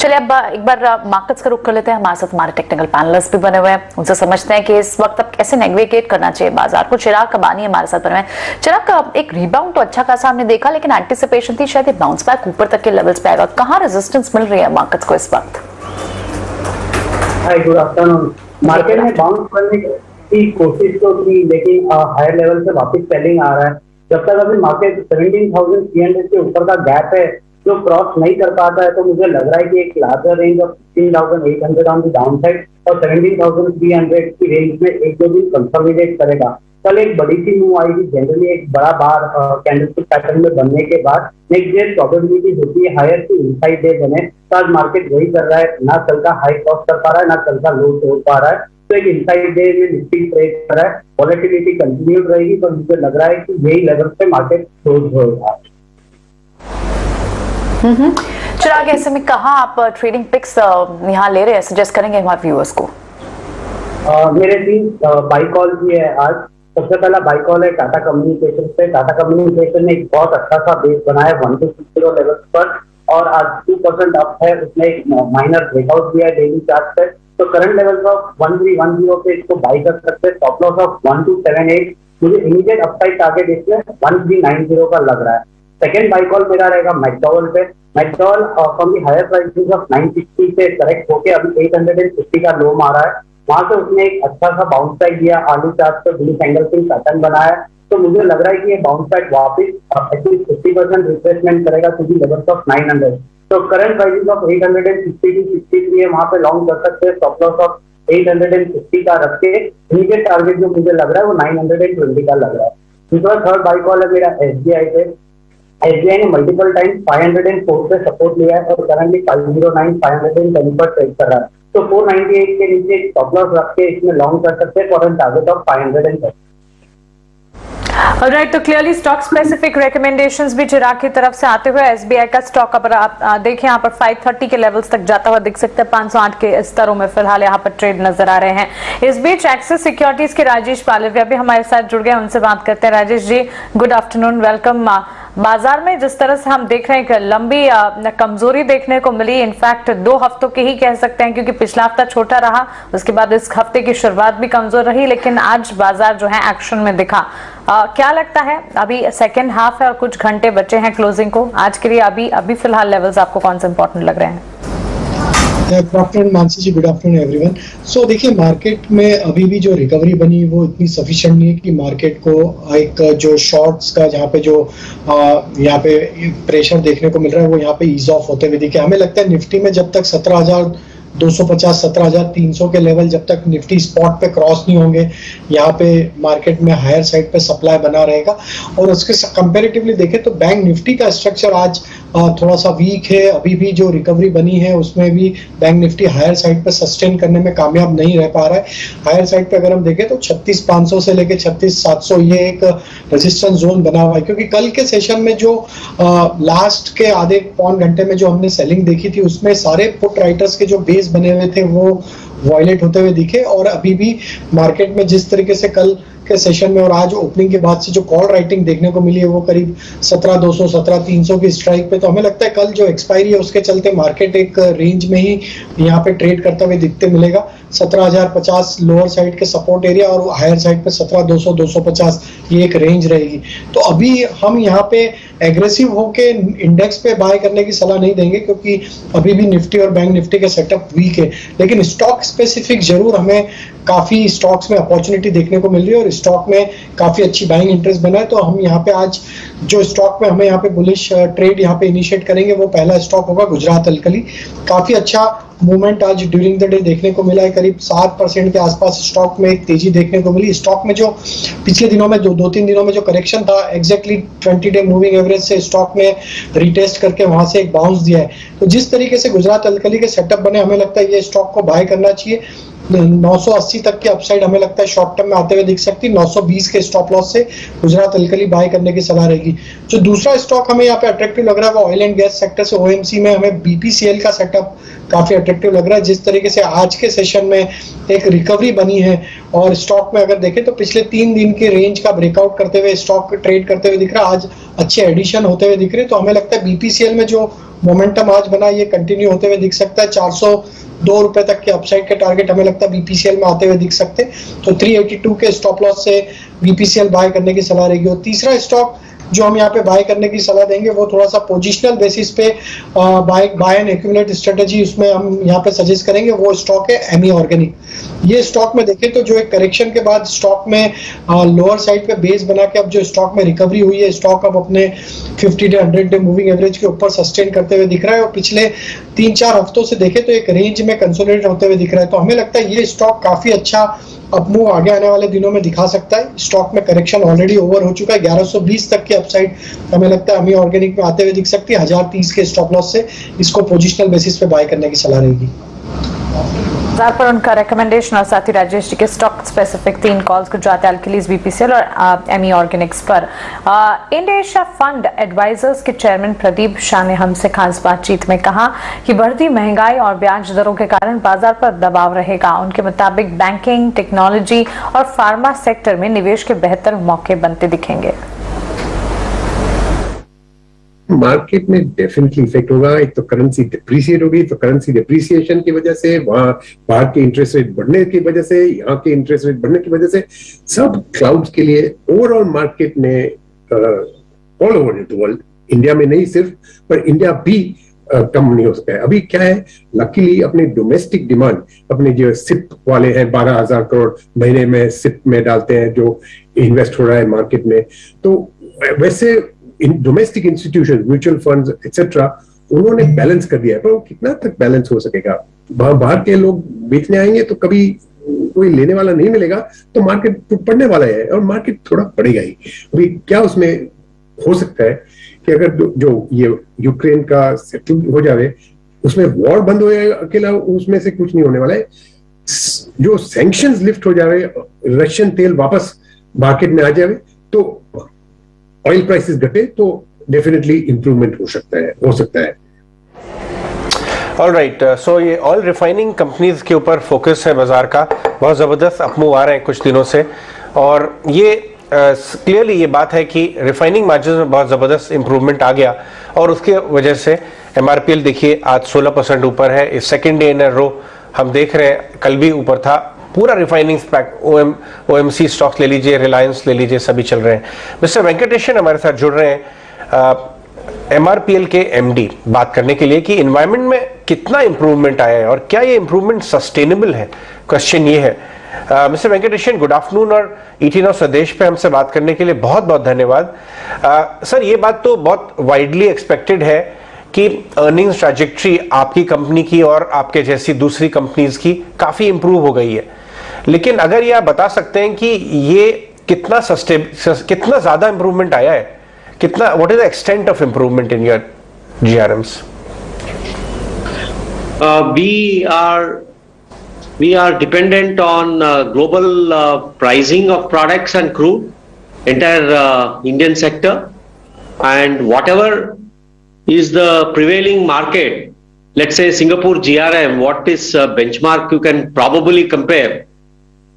चलिए अब एक बार मार्केट्स का रुख कर लेते हैं। हमारे साथ हमारे टेक्निकल पैनलिस्ट भी बने हुए हैं, उनसे समझते हैं कि इस वक्त अब कैसे नेविगेट करना चाहिए बाजार को। चिराग कबानी हमारे साथ बने हुए हैं। चिराग का एक रिबाउंड तो अच्छा खासा हमने देखा, लेकिन एंटिसिपेशन थी शायद बाउंस बैक ऊपर तक के लेवल्स पे आएगा। कहाँ रेजिस्टेंस मिल रही है मार्केट्स को इस वक्त? हाय, गुड आफ्टरनून। मार्केट में बाउंस करने की कोशिश तो की, लेकिन हायर लेवल से वापस सेलिंग आ रहा है। जब तक अभी मार्केट 17,300 के ऊपर का गैप है जो क्रॉस नहीं कर पाता है, तो मुझे लग रहा है कि एक larger range of 16,800 on the down side और 17,300 की रेंज में एक दो दिन कंसोलिडेट करेगा। कल एक बड़ी सी मूव आएगी, जनरली एक बड़ा बार कैंडलस्टिक पैटर्न में बनने के बाद नेक्स्ट डे प्रोबेबिलिटी होती है हायर की इनसाइड डे बने। तो आज मार्केट वही कर रहा है, ना कल का हाई क्रॉस कर पा रहा है, ना कल का लो तोड़ पा रहा है। तो एक इनसाइड डे में निफ्टी ट्रेड कर रहा है, वॉलेटिलिटी कंटिन्यूड रहेगी। तो मुझे लग रहा है कि यही लेवल पे मार्केट क्लोज होगा। चिराग, ऐसे में कहाँ आप ट्रेडिंग पिक्स यहाँ ले रहे हैं, सजेस्ट करेंगे हमारे व्यूअर्स को? मेरे 3 बाई कॉल भी है आज। सबसे पहला बाई कॉल है टाटा कम्युनिकेशन पे। टाटा कम्युनिकेशन ने एक बहुत अच्छा सा बेस बनाया 1260 लेवल पर, और आज 2% अप है। उसने एक माइनर ब्रेकआउट दिया है डेली चार्ट पे। तो करंट लेवल ऑफ 1310 पे इसको बाई कर सकते हैं। Stop loss of 1278। मुझे इमीडिएट अपसाइड टारगेट इसमें 1390 का लग रहा है। सेकेंड बाई कॉल मेरा रहेगा मैकडॉवेल पे। McDowell from the higher prices of 960 से करेक्ट होके अभी 850 का लो मारा है। वहां से उसने एक अच्छा सा बाउंस बैक दिया, आलू चार्ट पे ब्लू एंगल पे पैटर्न बनाया। तो मुझे लग रहा है कि ये बाउंस बैक वापस एटलीस्ट 50% रिप्लेसमेंट करेगा टू दी लेवल्स ऑफ 900। तो करंट प्राइसेस ऑफ 860 टू 63 है, वहां पे लॉन्ग कर सकते हैं। स्टॉप लॉस ऑफ 850 का रख के इमीडिएट टारगेट जो मुझे लग रहा है वो 920 का लग रहा है। दूसरा थर्ड बाई कॉल है मेरा एसबीआई पे। एसबीआई ने मल्टीपल टाइम 504 पे सपोर्ट लिया है और करंटली 509 510 पर ट्रेड कर रहा है। तो 498 के नीचे स्टॉप लॉस रख के इसमें लॉन्ग कर सकते हैं for an target of 510। Right, तो क्लियरली स्टॉक स्पेसिफिक रिकमेंडेशंस भी चिराग की तरफ से आते हुए एसबीआई का स्टॉक अगर आप देखें यहाँ पर 530 के लेवल्स तक जाता हुआ दिख सकता है। 508 के स्तरों में फिलहाल यहाँ पर ट्रेड नजर आ रहे हैं। इस बीच एक्सिस सिक्योरिटीज के राजेश पालविया भी हमारे साथ जुड़ गए, उनसे बात करते हैं। Rajesh ji, good afternoon, welcome. बाजार में जिस तरह से हम देख रहे हैं कि लंबी कमजोरी देखने को मिली, इनफैक्ट 2 हफ्तों की ही कह सकते हैं, क्योंकि पिछला हफ्ता छोटा रहा, उसके बाद इस हफ्ते की शुरुआत भी कमजोर रही, लेकिन आज बाजार जो है एक्शन में दिखा। क्या लगता है, अभी सेकेंड हाफ है और कुछ घंटे बचे हैं क्लोजिंग को, आज के लिए अभी फिलहाल लेवल्स आपको कौन से इंपॉर्टेंट लग रहे हैं? गुड आफ्टरनून मानसी जी, गुड आफ्टरनून एवरीवन। सो देखिए, मार्केट में अभी भी जो रिकवरी बनी वो इतनी सफिशिएंट नहीं है कि मार्केट को एक जो शॉर्ट्स का जहाँ पे जो यहाँ पे प्रेशर देखने को मिल रहा है वो यहाँ पे ईज ऑफ होते हुए दिखे। हमें लगता है निफ्टी में जब तक 17,250 17,300 के लेवल जब तक निफ्टी स्पॉट पे क्रॉस नहीं होंगे, यहाँ पे मार्केट में हायर साइड पे सप्लाई बना रहेगा। और उसके कंपैरेटिवली देखें तो बैंक निफ्टी का स्ट्रक्चर आज थोड़ा सा वीक है। अभी भी जो रिकवरी बनी है उसमें भी बैंक निफ्टी हायर साइड पे सस्टेन करने में कामयाब नहीं रह पा रहा है। हायर साइड पे अगर हम देखें तो 36,500 से लेके 36,700 ये एक रेजिस्टेंस जोन बना हुआ है, क्योंकि कल के सेशन में जो लास्ट के आधे पौन घंटे में जो हमने सेलिंग देखी थी उसमें सारे पुट राइटर्स के जो बेस बने हुए थे वो वायलेट होते हुए दिखे। और अभी भी मार्केट में जिस तरीके से कल के सेशन में और आज ओपनिंग के बाद से जो कॉल राइटिंग देखने को मिली है वो करीब 17,200 17,300 की स्ट्राइक पे, तो हमें लगता है कल जो एक्सपायरी है उसके चलते मार्केट एक रेंज में ही यहाँ पे ट्रेड करते हुए दिखते मिलेगा। 17,050 लोअर साइड के सपोर्ट एरिया और हायर साइड पे 17,200 250 ये एक रेंज रहेगी। तो अभी हम यहाँ पे एग्रेसिव होके इंडेक्स पे बाय करने की सलाह नहीं देंगे, क्योंकि अभी भी निफ्टी और बैंक निफ्टी के सेटअप वीक है। लेकिन स्टॉक स्पेसिफिक जरूर हमें काफी स्टॉक्स में अपॉर्चुनिटी देखने को मिल रही है और स्टॉक में काफी अच्छी बाइंग इंटरेस्ट बना है। तो हम यहाँ पे आज जो स्टॉक में हमें यहाँ पे बुलिश ट्रेड यहाँ पे इनिशिएट करेंगे वो पहला स्टॉक होगा गुजरात अल्कली। काफी अच्छा मूवमेंट आज ड्यूरिंग द डे देखने को मिला है। करीब 7% के आसपास स्टॉक में एक तेजी देखने को मिली। स्टॉक में जो पिछले दिनों में 2-3 दिनों में जो करेक्शन था, एग्जैक्टली 20 डे मूविंग एवरेज से स्टॉक में रिटेस्ट करके वहां से एक बाउंस दिया है। तो जिस तरीके से गुजरात अल्कली के सेटअप बने, हमें लगता है ये स्टॉक को बाय करना चाहिए। 980 तक की अपसाइड हमें लगता है शॉर्ट टर्म में आते हुए दिख सकती है। 920 के स्टॉप लॉस से गुजरात अल्कली बाय करने की सलाह रहेगी। जो दूसरा स्टॉक हमें यहाँ पे अट्रैक्टिव लग रहा है वो ऑयल एंड गैस सेक्टर से ओएमसी में हमें बीपीसीएल का सेटअप काफी अट्रैक्टिव लग रहा है। जिस तरीके से आज के सेशन में एक रिकवरी बनी है और स्टॉक में अगर देखें तो पिछले 3 दिन के रेंज का ब्रेकआउट करते हुए स्टॉक ट्रेड करते हुए दिख रहा है, आज अच्छे एडिशन होते हुए दिख रहे हैं। तो हमें लगता है बीपीसीएल में जो मोमेंटम आज बना ये कंटिन्यू होते हुए दिख सकता है। 402 रुपए तक के अपसाइड के टारगेट हमें लगता है बीपीसीएल में आते हुए दिख सकते हैं। तो 382 के स्टॉप लॉस से बीपीसीएल बाय करने की सलाह रहेगी। और तीसरा स्टॉक जो हम यहाँ पे बाय करने की सलाह देंगे वो थोड़ा सा पोजिशनल बेसिस पे बाय एंड एक्यूमुलेट स्ट्रेटेजी उसमें हम यहाँ पे सजेस्ट करेंगे। वो स्टॉक है एमी ऑर्गेनिक। ये स्टॉक में देखें तो जो एक करेक्शन के बाद स्टॉक में लोअर साइड पे बेस बना के अब जो स्टॉक में रिकवरी हुई है, स्टॉक अब अपने 50 डे 100 डे मूविंग एवरेज के ऊपर सस्टेन करते हुए दिख रहा है और पिछले 3-4 हफ्तों से देखें तो एक रेंज में कंसोलिडेट होते हुए दिख रहा है। तो हमें लगता है ये स्टॉक काफी अच्छा अपमूव आगे आने वाले दिनों में दिखा सकता है। स्टॉक में करेक्शन ऑलरेडी ओवर हो चुका है। 1120 तक की अपसाइड हमें लगता है एमी ऑर्गेनिक में आते हुए दिख सकती है। 1030 के स्टॉप लॉस से इसको पोजिशनल बेसिस पे बाय करने की सलाह रहेगी। पर उनका रिकमेंडेशन और साथ ही राजेश जी के stock specific 3 calls Gujarat alkalis, BPCL और एमी ऑर्गेनिक्स पर इंडिया एशिया फंड एडवाइजर्स के चेयरमैन प्रदीप शाह ने हमसे खास बातचीत में कहा कि बढ़ती महंगाई और ब्याज दरों के कारण बाजार पर दबाव रहेगा। उनके मुताबिक बैंकिंग, टेक्नोलॉजी और फार्मा सेक्टर में निवेश के बेहतर मौके बनते दिखेंगे। मार्केट में डेफिनेटली इफेक्ट होगा। एक तो करेंसी डिप्रिशिएट होगी, तो करेंसी डिप्रिसिएशन की वजह से, वहां बाहर के इंटरेस्ट रेट बढ़ने की वजह से, यहाँ के इंटरेस्ट रेट बढ़ने की वजह से सब क्लाउड्स के लिए ओवरऑल मार्केट में all over the world, India में नहीं सिर्फ, पर इंडिया भी कम नहीं हो सकता है। अभी क्या है, लकीली अपने डोमेस्टिक डिमांड, अपने जो सिप वाले हैं 12,000 करोड़ महीने में सिप में डालते हैं जो इन्वेस्ट हो रहा है मार्केट में, तो वैसे domestic institution, mutual funds etcetera, उन्होंने बैलेंस कर दिया है। पर वो कितना तक बैलेंस हो सकेगा? बाहर के लोग बेचने आएंगे तो कभी कोई लेने वाला नहीं मिलेगा, तो मार्केट पड़ने वाला है और मार्केट थोड़ा पड़ेगा ही। अभी क्या उसमें हो सकता है कि अगर जो ये यूक्रेन का सेटल हो जाए, उसमें वॉर बंद हो जाएगा, अकेला उसमें से कुछ नहीं होने वाला है। जो सैंक्शंस लिफ्ट हो जाए, रशियन तेल वापस मार्केट में आ जाए, तो ऑयल प्राइसेस घटे, तो डेफिनेटली इंप्रूवमेंट हो सकता है। ऑलराइट, सो ये ऑयल रिफाइनिंग कंपनीज के ऊपर फोकस है बाजार का, बहुत जबरदस्त अपमूव आ रहे हैं कुछ दिनों से, और ये क्लियरली ये बात है कि रिफाइनिंग मार्जिन में बहुत जबरदस्त इंप्रूवमेंट आ गया और उसके वजह से एमआरपीएल देखिए आज 16% ऊपर है। इस सेकेंड डे इन अ रो हम देख रहे हैं, कल भी ऊपर था। पूरा रिफाइनिंग स्पैक, ओएमसी स्टॉक्स ले लीजिए, रिलायंस ले लीजिए, सभी चल रहे हैं। मिस्टर वेंकटेशन हमारे साथ जुड़ रहे हैं एमआरपीएल के एमडी, बात करने के लिए कि एनवायरनमेंट में कितना इंप्रूवमेंट आया है और क्या ये इंप्रूवमेंट सस्टेनेबल है। क्वेश्चन ये है। मिस्टर वेंकटेशन, गुड आफ्टरनून, और ईटीएन स्वदेश पे हमसे बात करने के लिए बहुत बहुत धन्यवाद। सर, ये बात तो बहुत वाइडली एक्सपेक्टेड है कि अर्निंग्स ट्रैजेक्टरी आपकी कंपनी की और आपके जैसी दूसरी कंपनीज की काफी इंप्रूव हो गई है, लेकिन अगर ये आप बता सकते हैं कि ये कितना ज्यादा इंप्रूवमेंट आया है, कितना, what is the extent of improvement in your GRMs? We are dependent on global pricing of products and crude, entire Indian sector, and whatever is the prevailing market, let's say Singapore GRM, what is benchmark you can probably compare,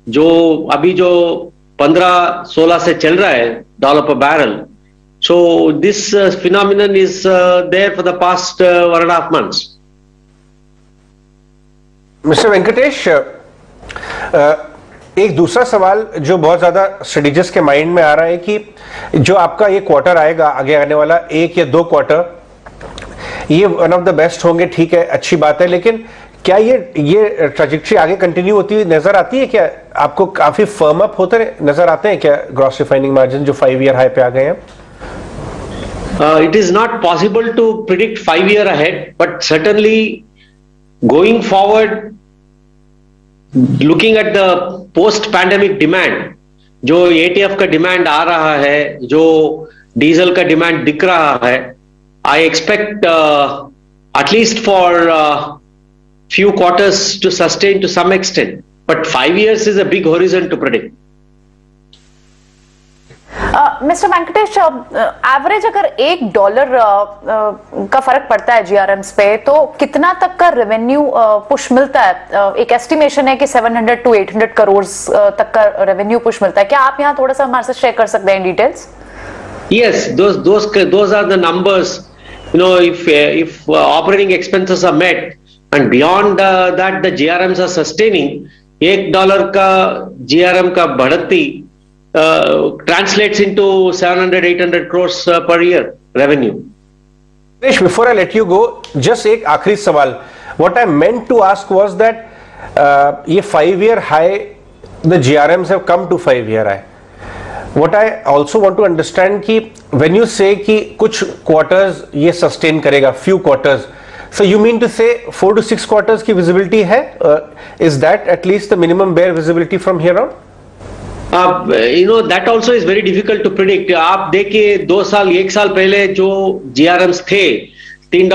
जो अभी जो 15-16 से चल रहा है $1 per barrel. So this phenomenon is there for the past 1.5 months. Mister Venkatesh, एक दूसरा सवाल जो बहुत ज्यादा स्ट्रेटेजिस्ट के माइंड में आ रहा है कि जो आपका ये क्वार्टर आएगा, आगे आने वाला 1 या 2 क्वार्टर, ये वन ऑफ द बेस्ट होंगे, ठीक है, अच्छी बात है, लेकिन क्या ये ट्रैजेक्टरी आगे कंटिन्यू होती हुई नजर आती है? क्या आपको काफी फर्म अप होते नजर आते हैं क्या ग्रॉस रिफाइनिंग मार्जिन जो 5-year हाई पे आ गए हैं? It is not possible to predict 5 year ahead, but certainly going forward, looking at the post-pandemic demand, जो ATF का डिमांड आ रहा है, जो डीजल का डिमांड दिख रहा है, I expect at least for few quarters to sustain to some extent, but 5 years is a big horizon to predict. Mister Venkatesh, average अगर $1 का फर्क पड़ता है जीआरएम्स पे तो कितना तक का रेवेन्यू पुश मिलता है? एक एस्टिमेशन है कि 700 to 800 करोड़ तक का रेवेन्यू पुश मिलता है। क्या आप यहाँ थोड़ा सा हमारे साथ शेयर कर सकते हैं details? Yes, those are the numbers. You know, if operating expenses are met and beyond that the GRMs are sustaining, $1 का GRM का बढ़ती translates into 700-800 crores per year revenue. Before I let you go, just एक आखिरी सवाल. What I meant to ask was that ये 5-year high, the GRMs have come to 5-year high. What I also want to understand कि when you say कि कुछ quarters ये sustain करेगा, few quarters, so you mean to say 4 to 6 quarters की visibility है? Is that at least the minimum bare visibility from here on? You know, that also is very difficult to predict. आप देखिए 2 साल 1 साल पहले जो GRMs थे $3,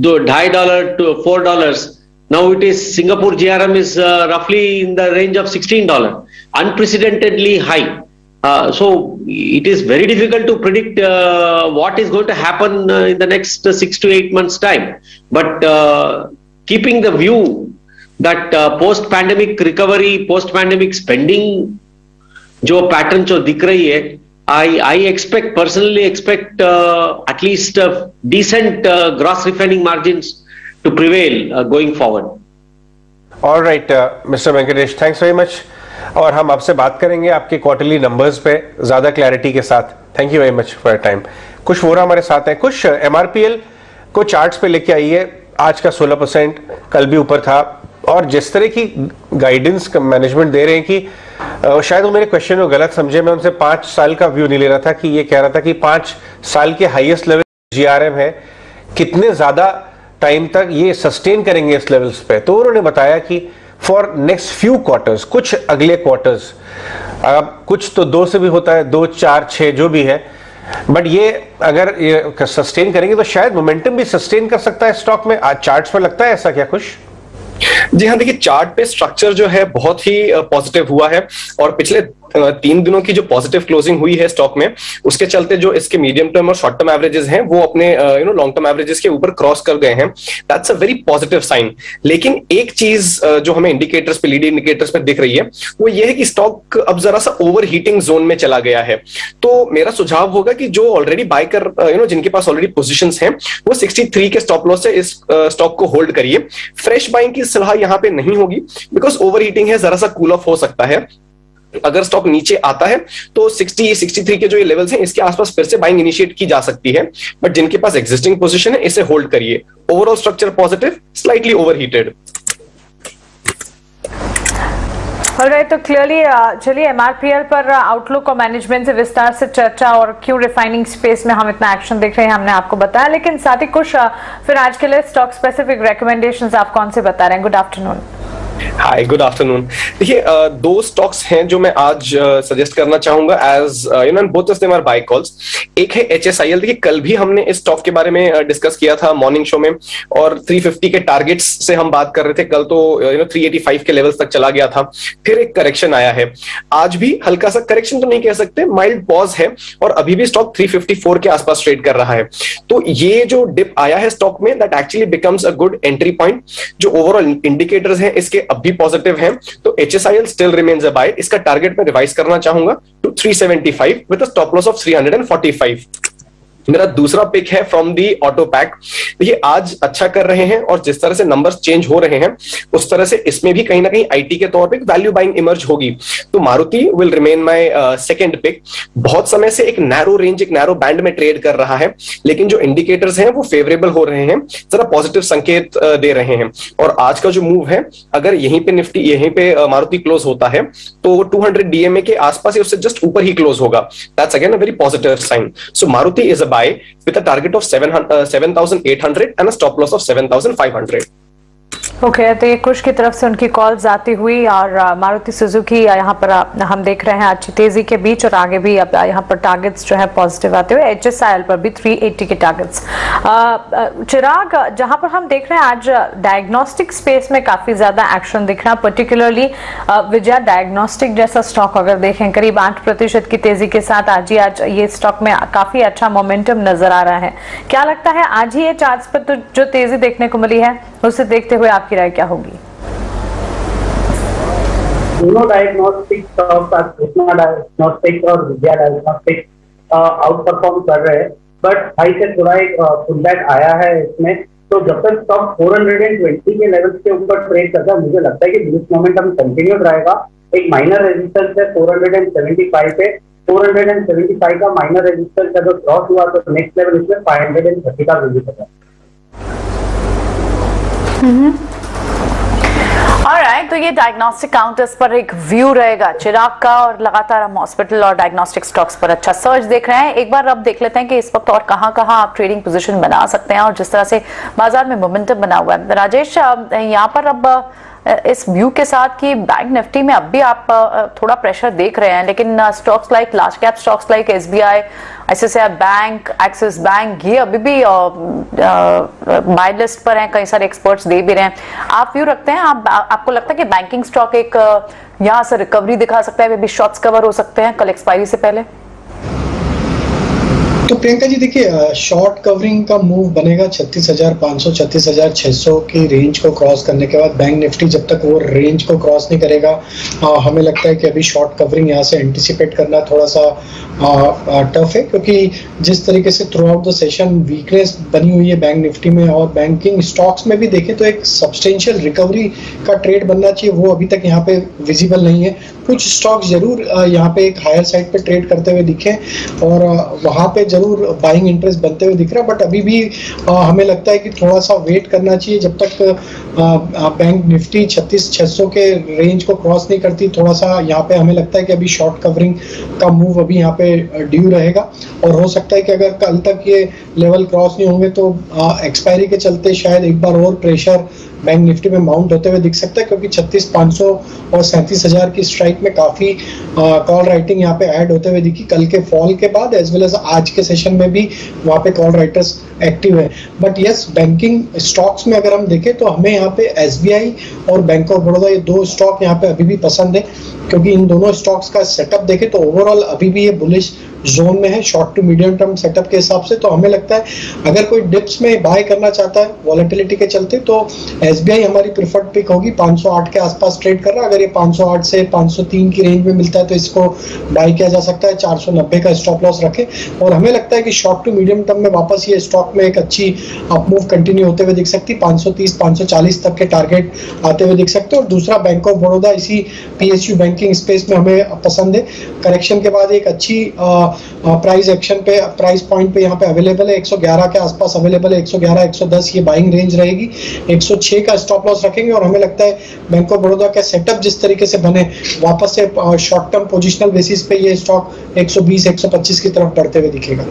$2.5 to $4. Now it is Singapore GRM is roughly in the range of $16, unprecedentedly high. So it is very difficult to predict what is going to happen in the next 6 to 8 months time. But keeping the view that post-pandemic recovery, post-pandemic spending जो pattern जो दिख रही है, I personally expect at least decent gross refining margins to prevail going forward. All right, Mr. Venkatesh, thanks very much. और हम आपसे बात करेंगे आपके क्वार्टरली नंबर्स पे ज्यादा क्लैरिटी के साथ. Thank you very much for your time. कुछ वोरा हमारे साथ हैं, कुछ MRPL को चार्ट्स पे लेके आइए. आज का 16%, कल भी ऊपर था, और जिस तरह की गाइडेंस मैनेजमेंट दे रहे हैं कि शायद वो मेरे क्वेश्चन को गलत समझे. मैं उनसे 5 साल का व्यू नहीं ले रहा था, कि ये कह रहा था कि 5 साल के हाईएस्ट लेवल GRM है, कितने ज्यादा टाइम तक ये सस्टेन करेंगे इस लेवल्स पे. तो उन्होंने बताया कि फॉर नेक्स्ट फ्यू क्वार्टर्स, कुछ अगले क्वार्टर्स, कुछ तो 2 से भी होता है, 2, 4, 6 जो भी है, बट ये अगर ये सस्टेन करेंगे तो शायद मोमेंटम भी सस्टेन कर सकता है स्टॉक में. आज चार्ट्स में लगता है ऐसा क्या कुछ? जी हाँ, देखिए चार्ट पे स्ट्रक्चर जो है बहुत ही पॉजिटिव हुआ है, और पिछले 3 दिनों की जो पॉजिटिव क्लोजिंग हुई है स्टॉक में, उसके चलते जो इसके मीडियम टर्म और शॉर्ट टर्म एवरेजेस हैं वो अपने लॉन्ग टर्म एवरेजेस के ऊपर क्रॉस कर गए हैं. That's a very positive sign. लेकिन एक चीज जो हमें इंडिकेटर्स पे, लीड इंडिकेटर्स पे दिख रही है, वो ये है कि स्टॉक अब जरा सा ओवर हीटिंग जोन में चला गया है. तो मेरा सुझाव होगा कि जो ऑलरेडी बाय कर जिनके पास ऑलरेडी पोजिशंस हैं, वो 63 के स्टॉप लॉस से इस स्टॉक को होल्ड करिए. फ्रेश बाइंग की सलाह यहाँ पे नहीं होगी, बिकॉज ओवर हीटिंग है, जरा सा कूल ऑफ हो सकता है. अगर स्टॉक नीचे आता है तो 63 के जो ये लेवल्स हैं, इसके आसपास फिर से बाइंग इनिशिएट की जा सकती है. बट जिनके पास एग्जिस्टिंग पोजीशन है, इसे होल्ड करिए. Overall structure positive, slightly overheated. तो क्लियरली चलिए MRPL पर आउटलुक और मैनेजमेंट से विस्तार से चर्चा, और क्यों रिफाइनिंग स्पेस में हम इतना एक्शन देख रहे हैं हमने आपको बताया. लेकिन साथ ही कुछ फिर आज के लिए स्टॉक स्पेसिफिक रिकमेंडेशंस आप कौन से बता रहे हैं? Good afternoon. Hi, good afternoon. देखिए 2 स्टॉक्स हैं जो मैं आज सजेस्ट करना चाहूंगा as both of them are buy calls. एक है HSIL. देखिए कल भी हमने इस स्टॉक के बारे में डिस्कस किया था मॉर्निंग शो में, और 350 के टारगेट्स से हम बात कर रहे थे. कल तो 385 के लेवल्स तक चला गया था, फिर एक करेक्शन आया है. आज भी हल्का सा करेक्शन तो नहीं कह सकते, माइल्ड पॉज है, और अभी भी स्टॉक 354 के आसपास ट्रेड कर रहा है. तो ये जो डिप आया है स्टॉक में, that actually becomes a good entry point. जो ओवरऑल इंडिकेटर्स हैं इसके अब भी पॉजिटिव हैं, तो HSIL still remains a buy. इसका टारगेट मैं रिवाइज करना चाहूंगा to 375 with a stop loss of 345. मेरा दूसरा पिक है फ्रॉम दी ऑटो पैक. देखिए आज अच्छा कर रहे हैं, और जिस तरह से नंबर्स चेंज हो रहे हैं उस तरह से इसमें भी कहीं ना कहीं आईटी के तौर पे वैल्यू बाइंग इमर्ज होगी. तो Maruti will remain my second pick. बहुत समय से एक नैरो रेंज, एक नैरो बैंड में ट्रेड कर रहा है, लेकिन जो इंडिकेटर्स हैं वो फेवरेबल हो रहे हैं, जरा पॉजिटिव संकेत दे रहे हैं. और आज का जो मूव है, अगर यहीं पे निफ्टी, यहीं पे मारुति क्लोज होता है तो 200 DMA के आसपास ही, उससे जस्ट ऊपर ही क्लोज होगा. That's again a very positive sign. So Maruti is a buy with a target of 7,800 and a stop loss of 7,500. Okay, तो ये कुछ की तरफ से उनकी कॉल्स आती हुई और मारुति सुजुकी यहाँ पर हम देख रहे हैं अच्छी तेजी के बीच, और आगे भी अब यहाँ पर टारगेट्स जो है पॉजिटिव आते हुए, HSIL पर भी 380 के टारगेट्स। चिराग, जहाँ पर हम देख रहे हैं आज डायग्नोस्टिक स्पेस में काफी ज्यादा एक्शन दिख रहा है, पर्टिकुलरली विजया डायग्नोस्टिक जैसा स्टॉक अगर देखें करीब 8% की तेजी के साथ आज ये स्टॉक में काफी अच्छा मोमेंटम नजर आ रहा है। क्या लगता है आज ही ये चार्ट्स पर तो जो तेजी देखने को मिली है उसे देखते हुए आपकी राय क्या होगी? दोनों डायग्नोस्टिक स्टॉक्स आज कृष्णा डायग्नोस्टिक और विजया डायग्नोस्टिक आउट परफॉर्म कर रहे हैं, बट हाई से थोड़ा एक पुलबैक आया है इसमें। तो जब तक स्टॉक 420 के लेवल्स के ऊपर ट्रेड करता है, मुझे लगता है कि बुलिश मोमेंटम कंटिन्यू रहेगा। एक माइनर रेजिस्टेंस है 475 पे, 475 का माइनर रेजिस्टेंस अगर क्रॉस हुआ तो नेक्स्ट लेवल इसमें 530 का विजिट होगा। ऑलराइट, तो ये डायग्नोस्टिक काउंटर्स पर एक व्यू रहेगा चिराग का, और लगातार हम हॉस्पिटल और डायग्नोस्टिक स्टॉक्स पर अच्छा सर्च देख रहे हैं। एक बार अब देख लेते हैं कि इस वक्त और कहां आप ट्रेडिंग पोजीशन बना सकते हैं और जिस तरह से बाजार में मोमेंटम बना हुआ है। राजेश, यहाँ पर अब इस व्यू के साथ कि बैंक निफ्टी में अब भी आप थोड़ा प्रेशर देख रहे हैं, लेकिन stocks like large cap stocks like SBI, ICICI bank, axis bank, ये अभी भी बाय लिस्ट पर हैं, कई सारे एक्सपर्ट्स दे भी रहे हैं। आप व्यू रखते हैं, आपको लगता है कि बैंकिंग स्टॉक एक यहाँ से रिकवरी दिखा सकता है, वे भी शॉर्ट्स कवर हो सकते हैं कल एक्सपायरी से पहले? तो प्रियंका जी देखिए, शॉर्ट कवरिंग का मूव बनेगा 36,500 36,600 की रेंज को क्रॉस करने के बाद। बैंक निफ्टी जब तक वो रेंज को क्रॉस नहीं करेगा, हमें लगता है कि अभी शॉर्ट कवरिंग यहाँ से एंटिसिपेट करना थोड़ा सा टफ है, क्योंकि जिस तरीके से through out the session weakness बनी हुई है बैंक निफ्टी में, और बैंकिंग स्टॉक्स में भी देखें तो एक सब्सटेंशियल रिकवरी का ट्रेड बनना चाहिए, वो अभी तक यहाँ पे विजिबल नहीं है। कुछ स्टॉक्स जरूर यहाँ पे एक हायर साइड पे ट्रेड करते हुए दिखे और वहाँ पे जरूर बाइंग इंटरेस्ट बनते हुए दिख रहा है, बट अभी भी हमें लगता है कि थोड़ा सा वेट करना चाहिए जब तक बैंक निफ्टी 36,600 के रेंज को क्रॉस नहीं करती। थोड़ा सा यहाँ पे हमें लगता है कि अभी शॉर्ट कवरिंग का मूव अभी यहाँ पे ड्यू रहेगा, और हो सकता है कि अगर कल तक ये लेवल क्रॉस नहीं होंगे तो एक्सपायरी के चलते शायद एक बार और प्रेशर बैंक निफ्टी में माउंट होते हुए दिख सकता है, क्योंकि 36,500 और 37,000 की स्ट्राइक में काफी कॉल राइटिंग यहाँ पे ऐड होते हुए दिखी कल के फॉल के बाद, एज वेल एज आज के सेशन में भी वहाँ पे कॉल राइटर्स एक्टिव है। बट यस, बैंकिंग स्टॉक्स में अगर हम देखें तो हमें यहाँ पे SBI और बैंक ऑफ बड़ौदा, ये दो स्टॉक यहाँ पे अभी भी पसंद है, क्योंकि इन दोनों स्टॉक्स का सेटअप देखें तो ओवरऑल अभी भी ये बुलिश जोन में है short to medium term setup के हिसाब से। तो हमें लगता है अगर कोई डिप्स में बाय करना चाहता है वॉलेटिलिटी के चलते, तो SBI हमारी प्रेफर्ड पिक होगी। 508 के आसपास ट्रेड कर रहा है, अगर ये 508 से 503 की रेंज में मिलता है तो इसको बाय किया जा सकता है। 490 का स्टॉप लॉस रखें, और हमें लगता है कि शॉर्ट टू मीडियम टर्म में वापस ये स्टॉक में एक अच्छी अपमूव कंटिन्यू होते हुए दिख सकती है। 530 540 तक के टारगेट आते हुए दिख सकते हैं। और दूसरा बैंक ऑफ बड़ौदा इसी PSU बैंकिंग स्पेस में हमें पसंद है। करेक्शन के बाद एक अच्छी प्राइस एक्शन पे, प्राइस पॉइंट पे यहाँ पे अवेलेबल है, 111 के आसपास अवेलेबल है, 111 110 ये बाइंग रेंज रहेगी। 106 का स्टॉप लॉस रखेंगे, और हमें लगता है बैंक ऑफ बड़ौदा का सेटअप जिस तरीके से बने, वापस से शॉर्ट टर्म पोजिशनल बेसिस पे ये स्टॉक 120 125 की तरफ बढ़ते हुए दिखेगा।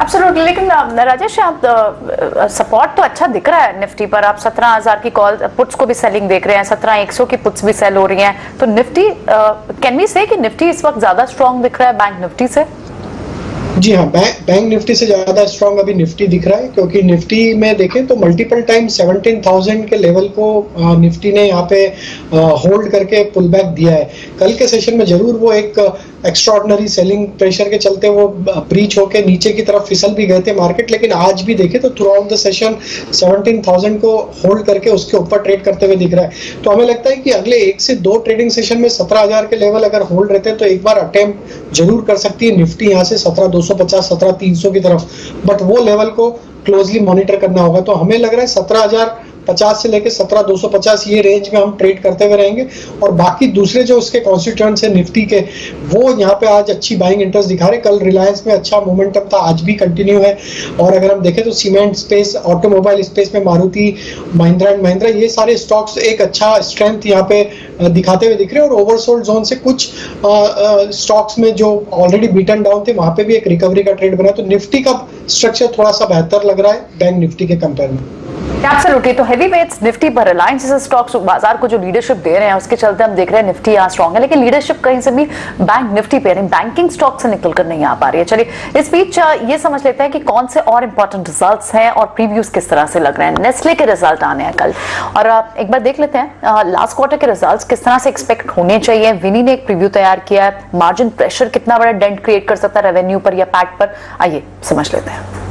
एब्सोल्युटली, लेकिन राजेश, आप सपोर्ट तो अच्छा दिख रहा है निफ्टी पर। आप 17,000 की कॉल पुट्स को भी सेलिंग देख रहे हैं, 17,100 की पुट्स भी सेल हो रही हैं, तो निफ्टी कैन वी से कि निफ्टी इस वक्त ज्यादा स्ट्रॉन्ग दिख रहा है बैंक निफ्टी से? जी हाँ, बैंक निफ्टी से ज्यादा स्ट्रॉन्ग अभी निफ्टी दिख रहा है, क्योंकि निफ्टी में देखें तो मल्टीपल टाइम 17,000 के लेवल को निफ्टी ने यहाँ पे होल्ड करके पुल बैक दिया है। कल के सेशन में जरूर वो एक एक्स्ट्राऑर्डिनरी सेलिंग प्रेशर के चलते वो ब्रीच होके नीचे की तरफ फिसल भी गए थे मार्केट, लेकिन आज भी देखे तो थ्रू आउट द सेशन 17,000 को होल्ड करके उसके ऊपर ट्रेड करते हुए दिख रहा है। तो हमें लगता है कि अगले 1 से 2 ट्रेडिंग सेशन में 17,000 के लेवल अगर होल्ड रहते हैं तो एक बार अटेम्प्ट जरूर कर सकती है निफ्टी यहाँ से 17,250 17,300 की तरफ, बट वो लेवल को क्लोजली मॉनिटर करना होगा। तो हमें लग रहा है 17,050 से लेकर 17,250 ये रेंज में हम ट्रेड करते हुए रहेंगे, और बाकी दूसरे जो उसके कॉन्स्टिट्यूएंट्स है निफ्टी के, वो यहाँ पे आज अच्छी बाइंग इंटरेस्ट दिखा रहे। कल रिलायंस में अच्छा मोमेंटम था, आज भी कंटिन्यू है। और अगर हम देखें तो सीमेंट स्पेस, ऑटोमोबाइल स्पेस में मारुति, महिंद्रा एंड महिंद्रा, ये सारे स्टॉक्स एक अच्छा स्ट्रेंथ यहाँ पे दिखाते हुए दिख रहे हैं। और ओवरसोल्ड जोन से कुछ स्टॉक्स में जो ऑलरेडी बीटन डाउन थे, वहां पे भी एक रिकवरी का ट्रेड बना। तो निफ्टी का स्ट्रक्चर थोड़ा सा बेहतर लग रहा है बैंक निफ्टी के कंपेयर में। एब्सोल्युटली। तो हेवी वेट्स निफ्टी पर रिलायंस जैसे स्टॉक्स बाजार को जो लीडरशिप दे रहे हैं उसके चलते हम देख रहे हैं निफ्टी यहाँ स्ट्रॉन्ग है, लेकिन लीडरशिप कहीं से भी बैंक निफ्टी पे नहीं, बैंकिंग स्टॉक से निकलकर नहीं आ पा रही है। चलिए इस बीच ये समझ लेते हैं कि कौन से और इंपॉर्टेंट रिजल्ट्स हैं और प्रीव्यूज किस तरह से लग रहे हैं। नेस्ले के रिजल्ट आने हैं कल, और एक बार देख लेते हैं लास्ट क्वार्टर के रिजल्ट किस तरह से एक्सपेक्ट होने चाहिए। विनी ने एक प्रीव्यू तैयार किया है, मार्जिन प्रेशर कितना बड़ा डेंट क्रिएट कर सकता है रेवेन्यू पर या पैट पर, आइए समझ लेते हैं।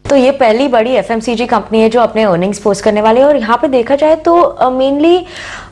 तो ये पहली बड़ी एफएमसीजी कंपनी है जो अपने अर्निंग्स पोस्ट करने वाले हैं, और यहाँ पे देखा जाए तो mainly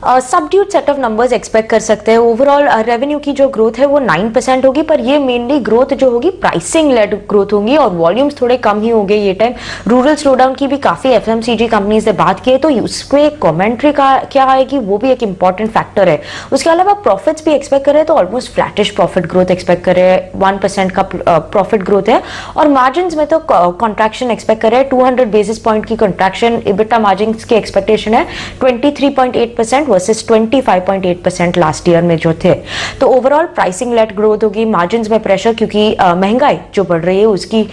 subdued set of numbers expect कर सकते हैं। ओवरऑल रेवेन्यू की जो ग्रोथ है वो 9% होगी, पर ये मेनली ग्रोथ जो होगी प्राइसिंग लेड ग्रोथ होगी और वॉल्यूम्स थोड़े कम ही होंगे ये टाइम। रूरल स्लोडाउन की भी काफी एफएमसीजी कंपनी से बात की है, तो उसपे कमेंट्री का क्या आएगी वो भी एक इंपॉर्टेंट फैक्टर है। उसके अलावा प्रॉफिट्स भी एक्सपेक्ट कर रहे हैं, तो almost flattish profit growth expect कर रहे हैं, 1% का प्रॉफिट ग्रोथ है। और मार्जिन में तो कॉन्ट्रैक्शन एक्सपेक्ट कर रहे हैं, 200 बेसिस पॉइंट की कंट्रैक्शन। इबिटा मार्जिन की एक्सपेक्टेशन है 23.8% वर्सेस 25.8% लास्ट ईयर में जो थे। तो ओवरऑल प्राइसिंग लेट ग्रोथ होगी, मार्जिन में प्रेशर क्योंकि महंगाई जो बढ़ रही है उसकी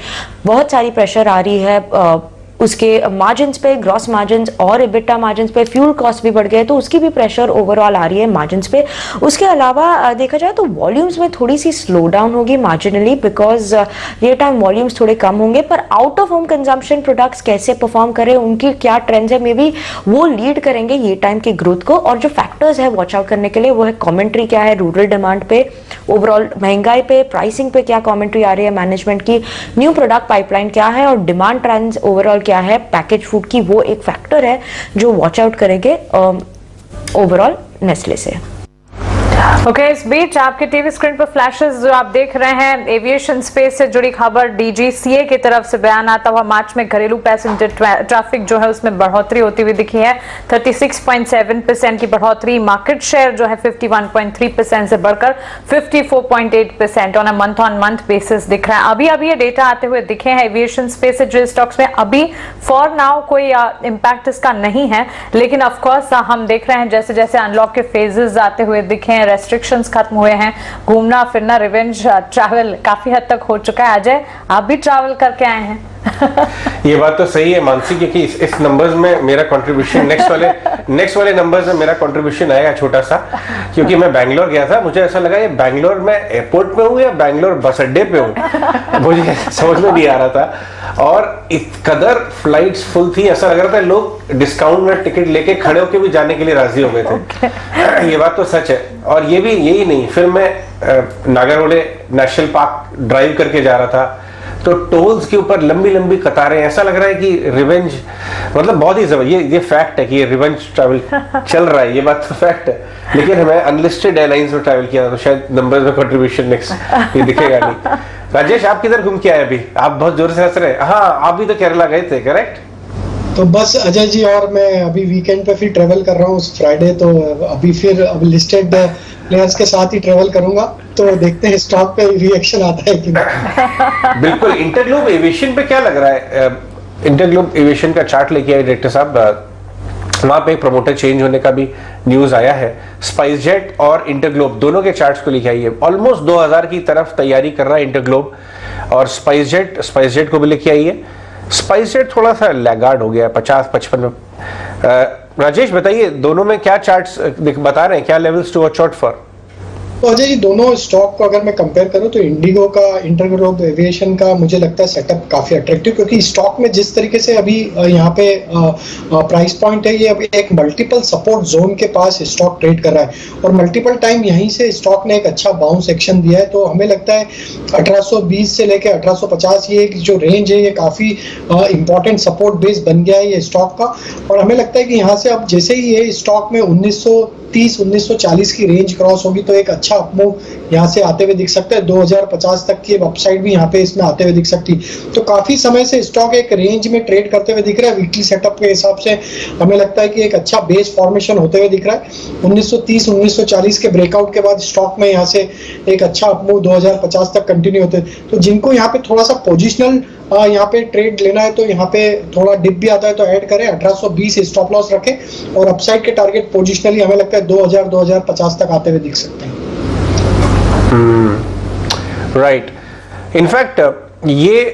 बहुत सारी प्रेशर आ रही है उसके मार्जिन्स पे, ग्रॉस मार्जिन्स और इबिटा मार्जिन्स पे। फ्यूल कॉस्ट भी बढ़ गए तो उसकी भी प्रेशर ओवरऑल आ रही है मार्जिन्स पे। उसके अलावा देखा जाए तो वॉल्यूम्स में थोड़ी सी स्लो डाउन होगी मार्जिनली, बिकॉज ये टाइम वॉल्यूम्स थोड़े कम होंगे। पर out of home consumption products कैसे परफॉर्म करें, उनकी क्या ट्रेंड्स है, मे बी वो लीड करेंगे ये टाइम की ग्रोथ को। और जो फैक्टर्स है वॉच आउट करने के लिए वो है कॉमेंट्री क्या है रूरल डिमांड पे, ओवरऑल महंगाई पे, प्राइसिंग पे क्या कॉमेंट्री आ रही है मैनेजमेंट की, न्यू प्रोडक्ट पाइपलाइन क्या है और डिमांड ट्रेंड्स ओवरऑल क्या है पैकेज फूड की, वो एक फैक्टर है जो वॉच आउट करेंगे ओवरऑल नेस्ले से। ओके, इस बीच आपके टीवी स्क्रीन पर फ्लैशेस जो आप देख रहे हैं, एविएशन स्पेस से जुड़ी खबर, डीजीसीए की तरफ से बयान आता हुआ, मार्च में घरेलू पैसेंजर ट्रैफिक जो है उसमें बढ़ोतरी होती हुई दिखी है, 36.7% की बढ़ोतरी। मार्केट शेयर जो है 51.3% से बढ़कर 54.8% on a month on month basis दिख रहा है। अभी अभी ये डेटा आते हुए दिखे हैं एविएशन स्पेस से जुड़े स्टॉक्स में। अभी फॉर नाउ कोई इम्पैक्ट इसका नहीं है, लेकिन ऑफकोर्स हम देख रहे हैं जैसे जैसे अनलॉक के फेजेस आते हुए दिखे हैं, रेस्ट्रिक्शंस खत्म हुए हैं, घूमना फिरना रिवेंज ट्रैवल काफी हद तक हो चुका है। अजय, आप भी ट्रैवल करके आए हैं। ये बात तो सही है मानसी, क्योंकि इस नंबर्स में मेरा कंट्रीब्यूशन नेक्स्ट वाले नंबर्स में मेरा कंट्रीब्यूशन आएगा छोटा सा, क्योंकि मैं बैंगलोर गया था। मुझे ऐसा लगा ये बैंगलोर में एयरपोर्ट पे हूँ या बैंगलोर बस अड्डे पे हूँ, मुझे समझ में नहीं आ रहा था। और इस कदर फ्लाइट्स फुल थी, ऐसा लग रहा था लोग डिस्काउंट में टिकट लेके खड़े होके भी जाने के लिए राजी हो गए थे। ये बात तो सच है। और ये भी यही नहीं, फिर मैं नागरहोले नेशनल पार्क ड्राइव करके जा रहा था, तो टोल्स के ऊपर लंबी लंबी कतारें, ऐसा लग रहा है कि रिवेंज, मतलब बहुत ही जबरदस्त, ये फैक्ट है कि ये रिवेंज ट्रैवल चल रहा है, ये बात तो फैक्ट है। लेकिन हमें अनलिस्टेड एयरलाइंस में ट्रैवल किया तो शायद नंबर्स में कंट्रीब्यूशन नेक्स्ट ये दिखेगा नहीं। राजेश, आप किधर घूम के आए अभी? आप बहुत जोर से हंस रहे हैं। हाँ, आप भी तो केरला गए थे, करेक्ट? तो बस अजय जी, और मैं अभी वीकेंड पे फिर ट्रेवल कर रहा हूँ फ्राइडे, तो अभी फिर अब लिस्टेड प्लेयर्स के साथ ही ट्रेवल करूंगा, तो देखते हैं स्टॉक पे रिएक्शन आता है कि नहीं। बिल्कुल। इंटरग्लोब एविएशन पे क्या लग रहा है? इंटरग्लोब एविएशन का चार्ट लेके आए डायरेक्टर साहब, वहां पे एक प्रमोटर चेंज होने का भी न्यूज आया है। स्पाइसजेट और इंटरग्लोब दोनों के चार्ट्स को लेके आइए, ऑलमोस्ट 2000 की तरफ तैयारी कर रहा है इंटरग्लोब, और स्पाइसजेट को भी लेके आइए। स्पाइसजेट थोड़ा सा लैगार्ड हो गया 50-55 में। राजेश बताइए, दोनों में क्या चार्ट्स बता रहे हैं, क्या levels to watch out for? तो अजय जी, दोनों स्टॉक को अगर मैं कंपेयर करूं तो इंडिगो का, इंटरग्लोब एविएशन का मुझे लगता है सेटअप काफी अट्रैक्टिव, क्योंकि स्टॉक में जिस तरीके से अभी यहाँ पे प्राइस पॉइंट है, ये अभी एक मल्टीपल सपोर्ट जोन के पास स्टॉक ट्रेड कर रहा है, और मल्टीपल टाइम यहीं से स्टॉक ने एक अच्छा बाउंस एक्शन दिया है। तो हमें लगता है 1820 से लेकर 1850 ये जो रेंज है, ये काफी इंपॉर्टेंट सपोर्ट बेस बन गया है ये स्टॉक का। और हमें लगता है कि यहाँ से अब जैसे ही ये स्टॉक में 1930-1940 की रेंज क्रॉस होगी, तो एक अच्छा अपमूव यहाँ से आते हुए दिख सकता है। 2050 तक की अपसाइड भी यहाँ पे इसमें आते हुए दिख सकती। तो काफी समय से स्टॉक एक रेंज में ट्रेड करते हुए दिख रहा है। वीकली सेटअप के हिसाब से हमें लगता है कि एक अच्छा बेस फॉर्मेशन होते हुए दिख रहा है। 1930-1940 के ब्रेकआउट के बाद स्टॉक में यहाँ से एक अच्छा अपमूव 2050 तक कंटिन्यू होते हैं। तो जिनको यहाँ पे थोड़ा सा पोजिशनल यहाँ पे ट्रेड लेना है, तो यहाँ पे थोड़ा डिप भी आता है तो ऐड करें, 1820 स्टॉप लॉस रखें, और अपसाइड के टारगेट पोजिशनली हमें लगता है 2000-2050 तक आते हुए दिख सकते हैं। राइट। इनफैक्ट ये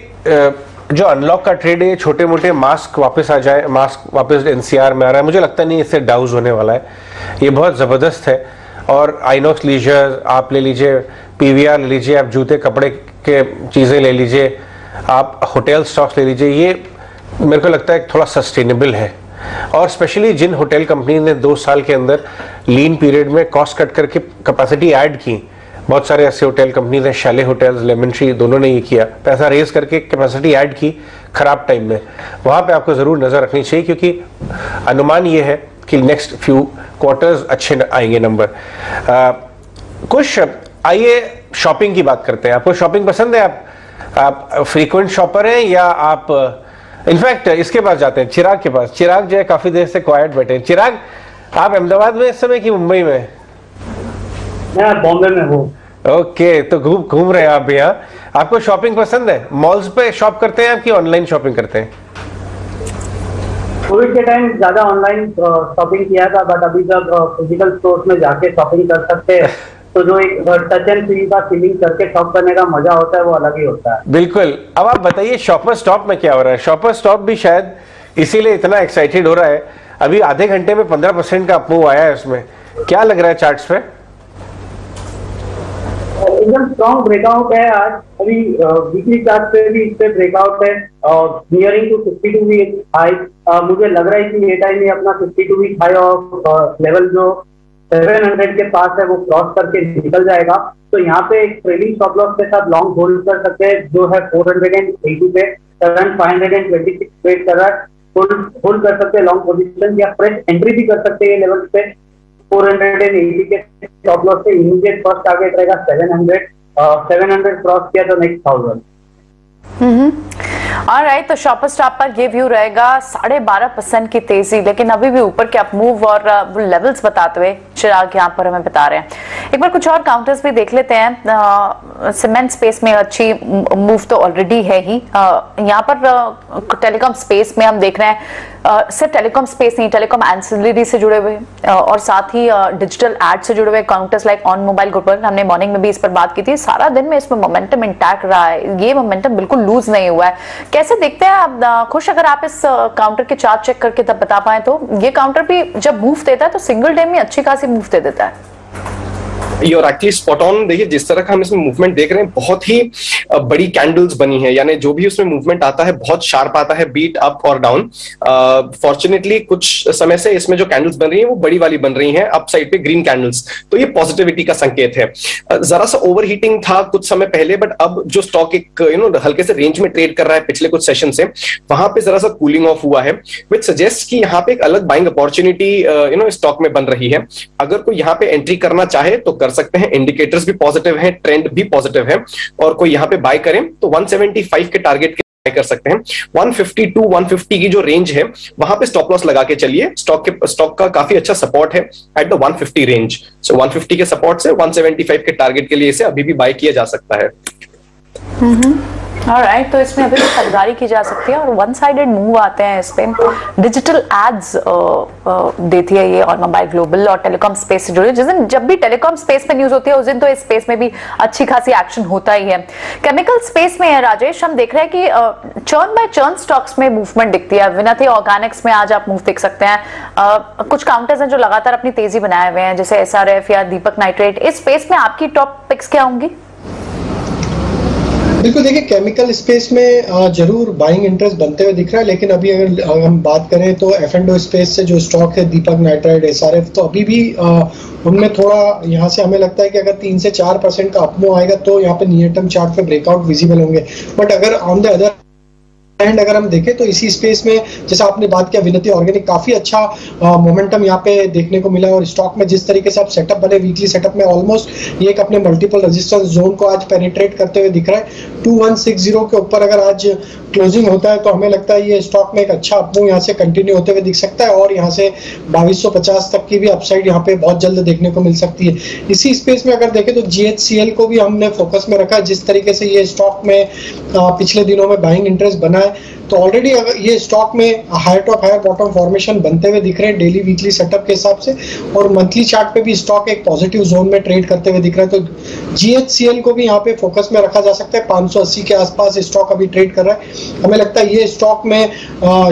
जो अनलॉक का ट्रेड है, ये छोटे मोटे मास्क वापस आ जाए, मास्क वापस एनसीआर में आ रहा है, मुझे लगता नहीं इससे डाउज होने वाला है, ये बहुत ज़बरदस्त है। और आइनॉक्स लीजर आप ले लीजिए, पीवीआर ले लीजिए, आप जूते कपड़े के चीज़ें ले लीजिए, आप होटल स्टॉक्स ले लीजिए, ये मेरे को लगता है थोड़ा सस्टेनेबल है। और स्पेशली जिन होटल कंपनी ने 2 साल के अंदर लीन पीरियड में कॉस्ट कट करके कैपेसिटी ऐड की, बहुत सारे ऐसे होटल कंपनीज हैं, शैले होटल्स, लेमन ट्री, दोनों ने ये किया, पैसा रेज करके कैपेसिटी ऐड की खराब टाइम में, वहाँ पे आपको ज़रूर नज़र रखनी चाहिए, क्योंकि अनुमान ये है कि नेक्स्ट फ्यू क्वार्टर्स अच्छे आएंगे नंबर। कुछ आइए शॉपिंग की बात करते हैं। आपको शॉपिंग पसंद है? आप फ्रीक्वेंट शॉपर हैं या आप इनफैक्ट इसके पास जाते हैं, चिराग के पास? चिराग जो है काफी देर से क्वाइट बैठे हैं। चिराग, आप अहमदाबाद में इस समय कि मुंबई में? मैं बॉम्बे में हूँ। ओके, तो घूम रहे हैं आप भी यहाँ। आपको शॉपिंग पसंद है? मॉल्स पे शॉप करते हैं आप कि ऑनलाइन शॉपिंग करते हैं? कोविड के टाइम ज्यादा ऑनलाइन शॉपिंग किया था, बट अभी जब फिजिकल स्टोर्स में जाके शॉपिंग कर सकते हैं तो जो एक टच एंड फील का फीलिंग करके शॉप करने का मजा होता है वो अलग ही होता है। बिल्कुल। अब आप बताइए शॉपर स्टॉप में क्या हो रहा है? शॉपर स्टॉप भी शायद इसीलिए इतना एक्साइटेड हो रहा है, अभी आधे घंटे में 15% का अपमूव आया है उसमें, क्या लग रहा है चार्ट्स पे? एकदम स्ट्रॉन्ग ब्रेकआउट है आज, अभी वीकली चार्ट पे भी इस पे ब्रेकआउट है और नियरिंग टू 52 वीक हाई। मुझे लग रहा है कि ये टाइम ये अपना 52 वीक हाई और लेवल जो 700 के पास है वो क्रॉस करके निकल जाएगा, तो यहाँ पे एक ट्रेलिंग स्टॉप लॉस के साथ लॉन्ग होल्ड कर सकते हैं, जो है 480 पे, करंट 526 वेट कर रहा है, होल्ड कर सकते हैं लॉन्ग पोजीशन, या फ्रेश एंट्री भी कर सकते हैं ये लेवल पे। 480 के स्टॉप लॉस से इमीडिएट फर्स्ट टारगेट रहेगा 700, 700 क्रॉस किया तो नेक्स्ट 1000। ऑलराइट, तो शॉपर स्टॉप पर ये व्यू रहेगा 12.5% की तेजी, लेकिन अभी भी ऊपर के अपमूव और लेवल्स बताते हुए चिराग यहाँ पर हमें बता रहे हैं। एक बार कुछ और काउंटर्स भी देख लेते हैं। सीमेंट स्पेस में अच्छी मूव तो ऑलरेडी है ही, यहाँ पर टेलीकॉम स्पेस में हम देख रहे हैं सिर्फ टेलीकॉम स्पेस नहीं, टेलीकॉम एंसिलरी से जुड़े हुए और साथ ही डिजिटल एड से जुड़े हुए counters like on mobile group, हमने मॉर्निंग में भी इस पर बात की थी। सारा दिन में इसमें मोमेंटम इंटैक्ट रहा है, ये मोमेंटम बिल्कुल लूज नहीं हुआ है। कैसे देखते हैं आप? खुश, अगर आप इस काउंटर के चार्ट चेक करके तब बता पाए तो ये काउंटर भी जब मूव देता है तो सिंगल डे में अच्छी खासी मूव दे देता है। You're actually spot on। देखिए जिस तरह का हम इसमें मूवमेंट देख रहे हैं, बहुत ही बड़ी कैंडल्स बनी है, यानी जो भी उसमें मूवमेंट आता है बहुत शार्प आता है, बीट अप और डाउन। फॉर्चुनेटली कुछ समय से इसमें जो कैंडल्स बन रही हैं वो बड़ी वाली बन रही हैं, अप साइड पे ग्रीन कैंडल्स, तो ये पॉजिटिविटी का संकेत है। जरा सा ओवरहीटिंग था कुछ समय पहले, बट अब जो स्टॉक एक हल्के से रेंज में ट्रेड कर रहा है पिछले कुछ सेशन से, वहां पे जरा सा कूलिंग ऑफ हुआ है, विच सजेस्ट कि यहाँ पे एक अलग बाइंग अपॉर्चुनिटी स्टॉक में बन रही है। अगर कोई यहाँ पे एंट्री करना चाहे तो कर सकते हैं, इंडिकेटर्स भी पॉजिटिव हैं, ट्रेंड भी पॉजिटिव है, और कोई यहाँ पे बाय करें तो 175 के टारगेट के बाय कर सकते हैं। 150 to 150 की जो रेंज है वहां पे स्टॉप लॉस लगा के चलिए, स्टॉक का काफी अच्छा सपोर्ट है एट द 150 रेंज। सो 150 के सपोर्ट से 175 के टारगेट के लिए इसे अभी भी बाय किया जा सकता है। ऑलराइट, तो इसमें अभी खरीदारी की जा सकती है और वन साइडेड मूव आते हैं इस पे। डिजिटल एड्स देती है ये ऑटोमोबाइल ग्लोबल और टेलीकॉम स्पेस से जुड़े। जिस दिन जब भी टेलीकॉम स्पेस पे न्यूज होती है उस दिन तो इस स्पेस में भी अच्छी खासी एक्शन होता ही है। केमिकल स्पेस में है राजेश, हम देख रहे हैं कि चर्न बाय चर्न स्टॉक्स में मूवमेंट दिखती है। विनती ऑर्गेनिक्स में आज आप मूव देख सकते हैं। कुछ काउंटर्स हैं जो लगातार अपनी तेजी बनाए हुए हैं, जैसे SRF या दीपक नाइट्रेट। इस स्पेस में आपकी टॉप पिक्स क्या होंगी? बिल्कुल, देखिए केमिकल स्पेस में जरूर बाइंग इंटरेस्ट बनते हुए दिख रहा है, लेकिन अभी अगर हम बात करें तो F&O स्पेस से जो स्टॉक है दीपक नाइट्राइट, SRF, तो अभी भी उनमें थोड़ा यहाँ से हमें लगता है कि अगर 3 से 4% का अपमूव आएगा तो यहाँ पे नियर टर्म चार्ट पे ब्रेकआउट विजिबल होंगे। बट अगर ऑन द अदर एंड अगर हम देखें तो इसी स्पेस में जैसा आपने बात किया विनती ऑर्गेनिक, काफी अच्छा मोमेंटम यहाँ पे देखने को मिला और स्टॉक में जिस तरीके से आप सेटअप बने वीकली सेटअप में ऑलमोस्ट ये एक अपने मल्टीपल रेजिस्टेंस जोन को आज पेनिट्रेट करते हुए दिख रहा है। 2160 के ऊपर अगर आज क्लोजिंग होता है तो हमें लगता है ये स्टॉक में एक अच्छा अपमूव यहाँ से कंटिन्यू होते हुए दिख सकता है और यहाँ से 2250 तक की भी अपसाइड यहाँ पे बहुत जल्द देखने को मिल सकती है। इसी स्पेस में अगर देखें तो GHCL को भी हमने फोकस में रखा है, जिस तरीके से ये स्टॉक में पिछले दिनों में बाइंग इंटरेस्ट बना है तो ऑलरेडी ये स्टॉक में higher top higher bottom formation बनते हुए दिख रहे हैं डेली वीकली सेटअप के हिसाब से, और मंथली चार्ट पे भी स्टॉक एक पॉजिटिव जोन में ट्रेड करते हुए दिख रहा है। तो GHCL को भी यहाँ पे फोकस में रखा जा सकता है। 580 के आसपास स्टॉक अभी ट्रेड कर रहा है। हमें लगता है ये स्टॉक में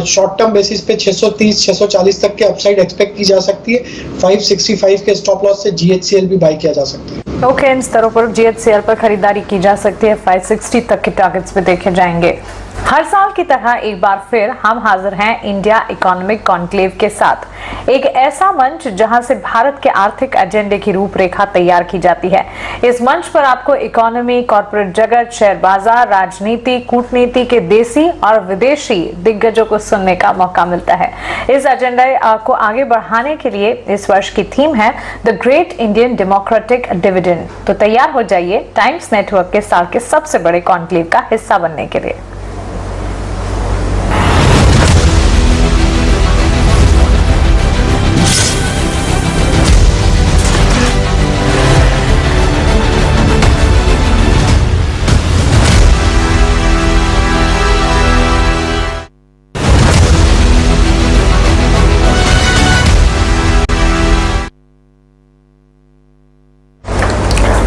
शॉर्ट टर्म बेसिस पे 630 640 तक के अपसाइड एक्सपेक्ट की जा सकती है। 565 के स्टॉप लॉस से GHCL भी बाय किया जा सकता है। ओके, इन स्तरों पर GHCL पर खरीदारी की जा सकती है। 560 तक के टारगेट्स पे देखे जाएंगे। हर साल की तरह एक बार फिर हम हाजिर हैं इंडिया इकोनॉमिक कॉन्क्लेव के साथ, एक ऐसा मंच जहां से भारत के आर्थिक एजेंडे की रूपरेखा तैयार की जाती है। इस मंच पर आपको इकोनॉमी, कॉर्पोरेट जगत, शेयर बाजार, राजनीति, कूटनीति के देसी और विदेशी दिग्गजों को सुनने का मौका मिलता है। इस एजेंडे को आगे बढ़ाने के लिए इस वर्ष की थीम है the great Indian democratic dividend. तो तैयार हो जाइए टाइम्स नेटवर्क के साल के सबसे बड़े कॉन्क्लेव का हिस्सा बनने के लिए।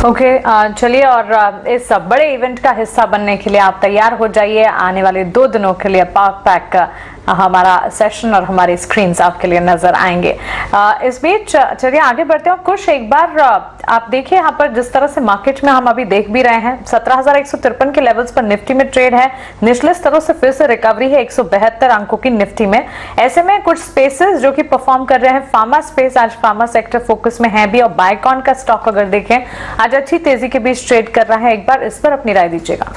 ओके, चलिए, और इस बड़े इवेंट का हिस्सा बनने के लिए आप तैयार हो जाइए। आने वाले 2 दिनों के लिए पाक पैक हमारा सेशन और हमारी स्क्रीन्स आपके लिए नजर आएंगे। इस बीच चलिए आगे बढ़ते हैं। कुछ एक बार आप देखिए यहाँ पर जिस तरह से मार्केट में हम अभी देख भी रहे हैं, 17,153 के लेवल्स पर निफ्टी में ट्रेड है। निचले स्तरों से फिर से रिकवरी है 172 अंकों की निफ्टी में। ऐसे में कुछ स्पेसेस जो कि परफॉर्म कर रहे हैं, फार्मा स्पेस आज फार्मा सेक्टर फोकस में है भी, और बायकॉन का स्टॉक अगर देखें आज अच्छी तेजी के बीच ट्रेड कर रहा है। एक बार इस पर अपनी राय दीजिएगा।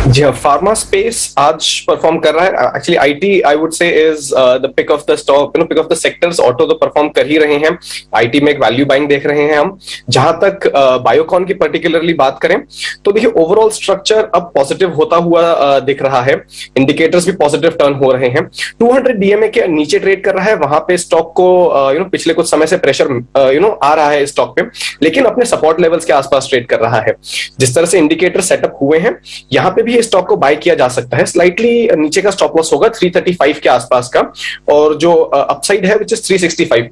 जी हाँ, फार्मा स्पेस आज परफॉर्म कर रहा है। Actually IT I would say is the pick of the stock, pick of the sectors. Auto तो परफॉर्म कर ही रहे हैं, आईटी में एक वैल्यू बाइंग देख रहे हैं हम। जहां तक बायोकॉन की पर्टिकुलरली बात करें तो देखिए ओवरऑल स्ट्रक्चर अब पॉजिटिव होता हुआ दिख रहा है। इंडिकेटर्स भी पॉजिटिव टर्न हो रहे हैं। 200 डीएमए के नीचे ट्रेड कर रहा है, वहां पे स्टॉक को पिछले कुछ समय से प्रेशर आ रहा है स्टॉक पे, लेकिन अपने सपोर्ट लेवल्स के आसपास ट्रेड कर रहा है। जिस तरह से इंडिकेटर सेटअप हुए हैं, यहाँ पे भी स्टॉक को बाय किया जा सकता है। स्लाइटली नीचे का स्टॉप लॉस होगा 335 के आसपास का, और जो अपसाइड है विच इज 365।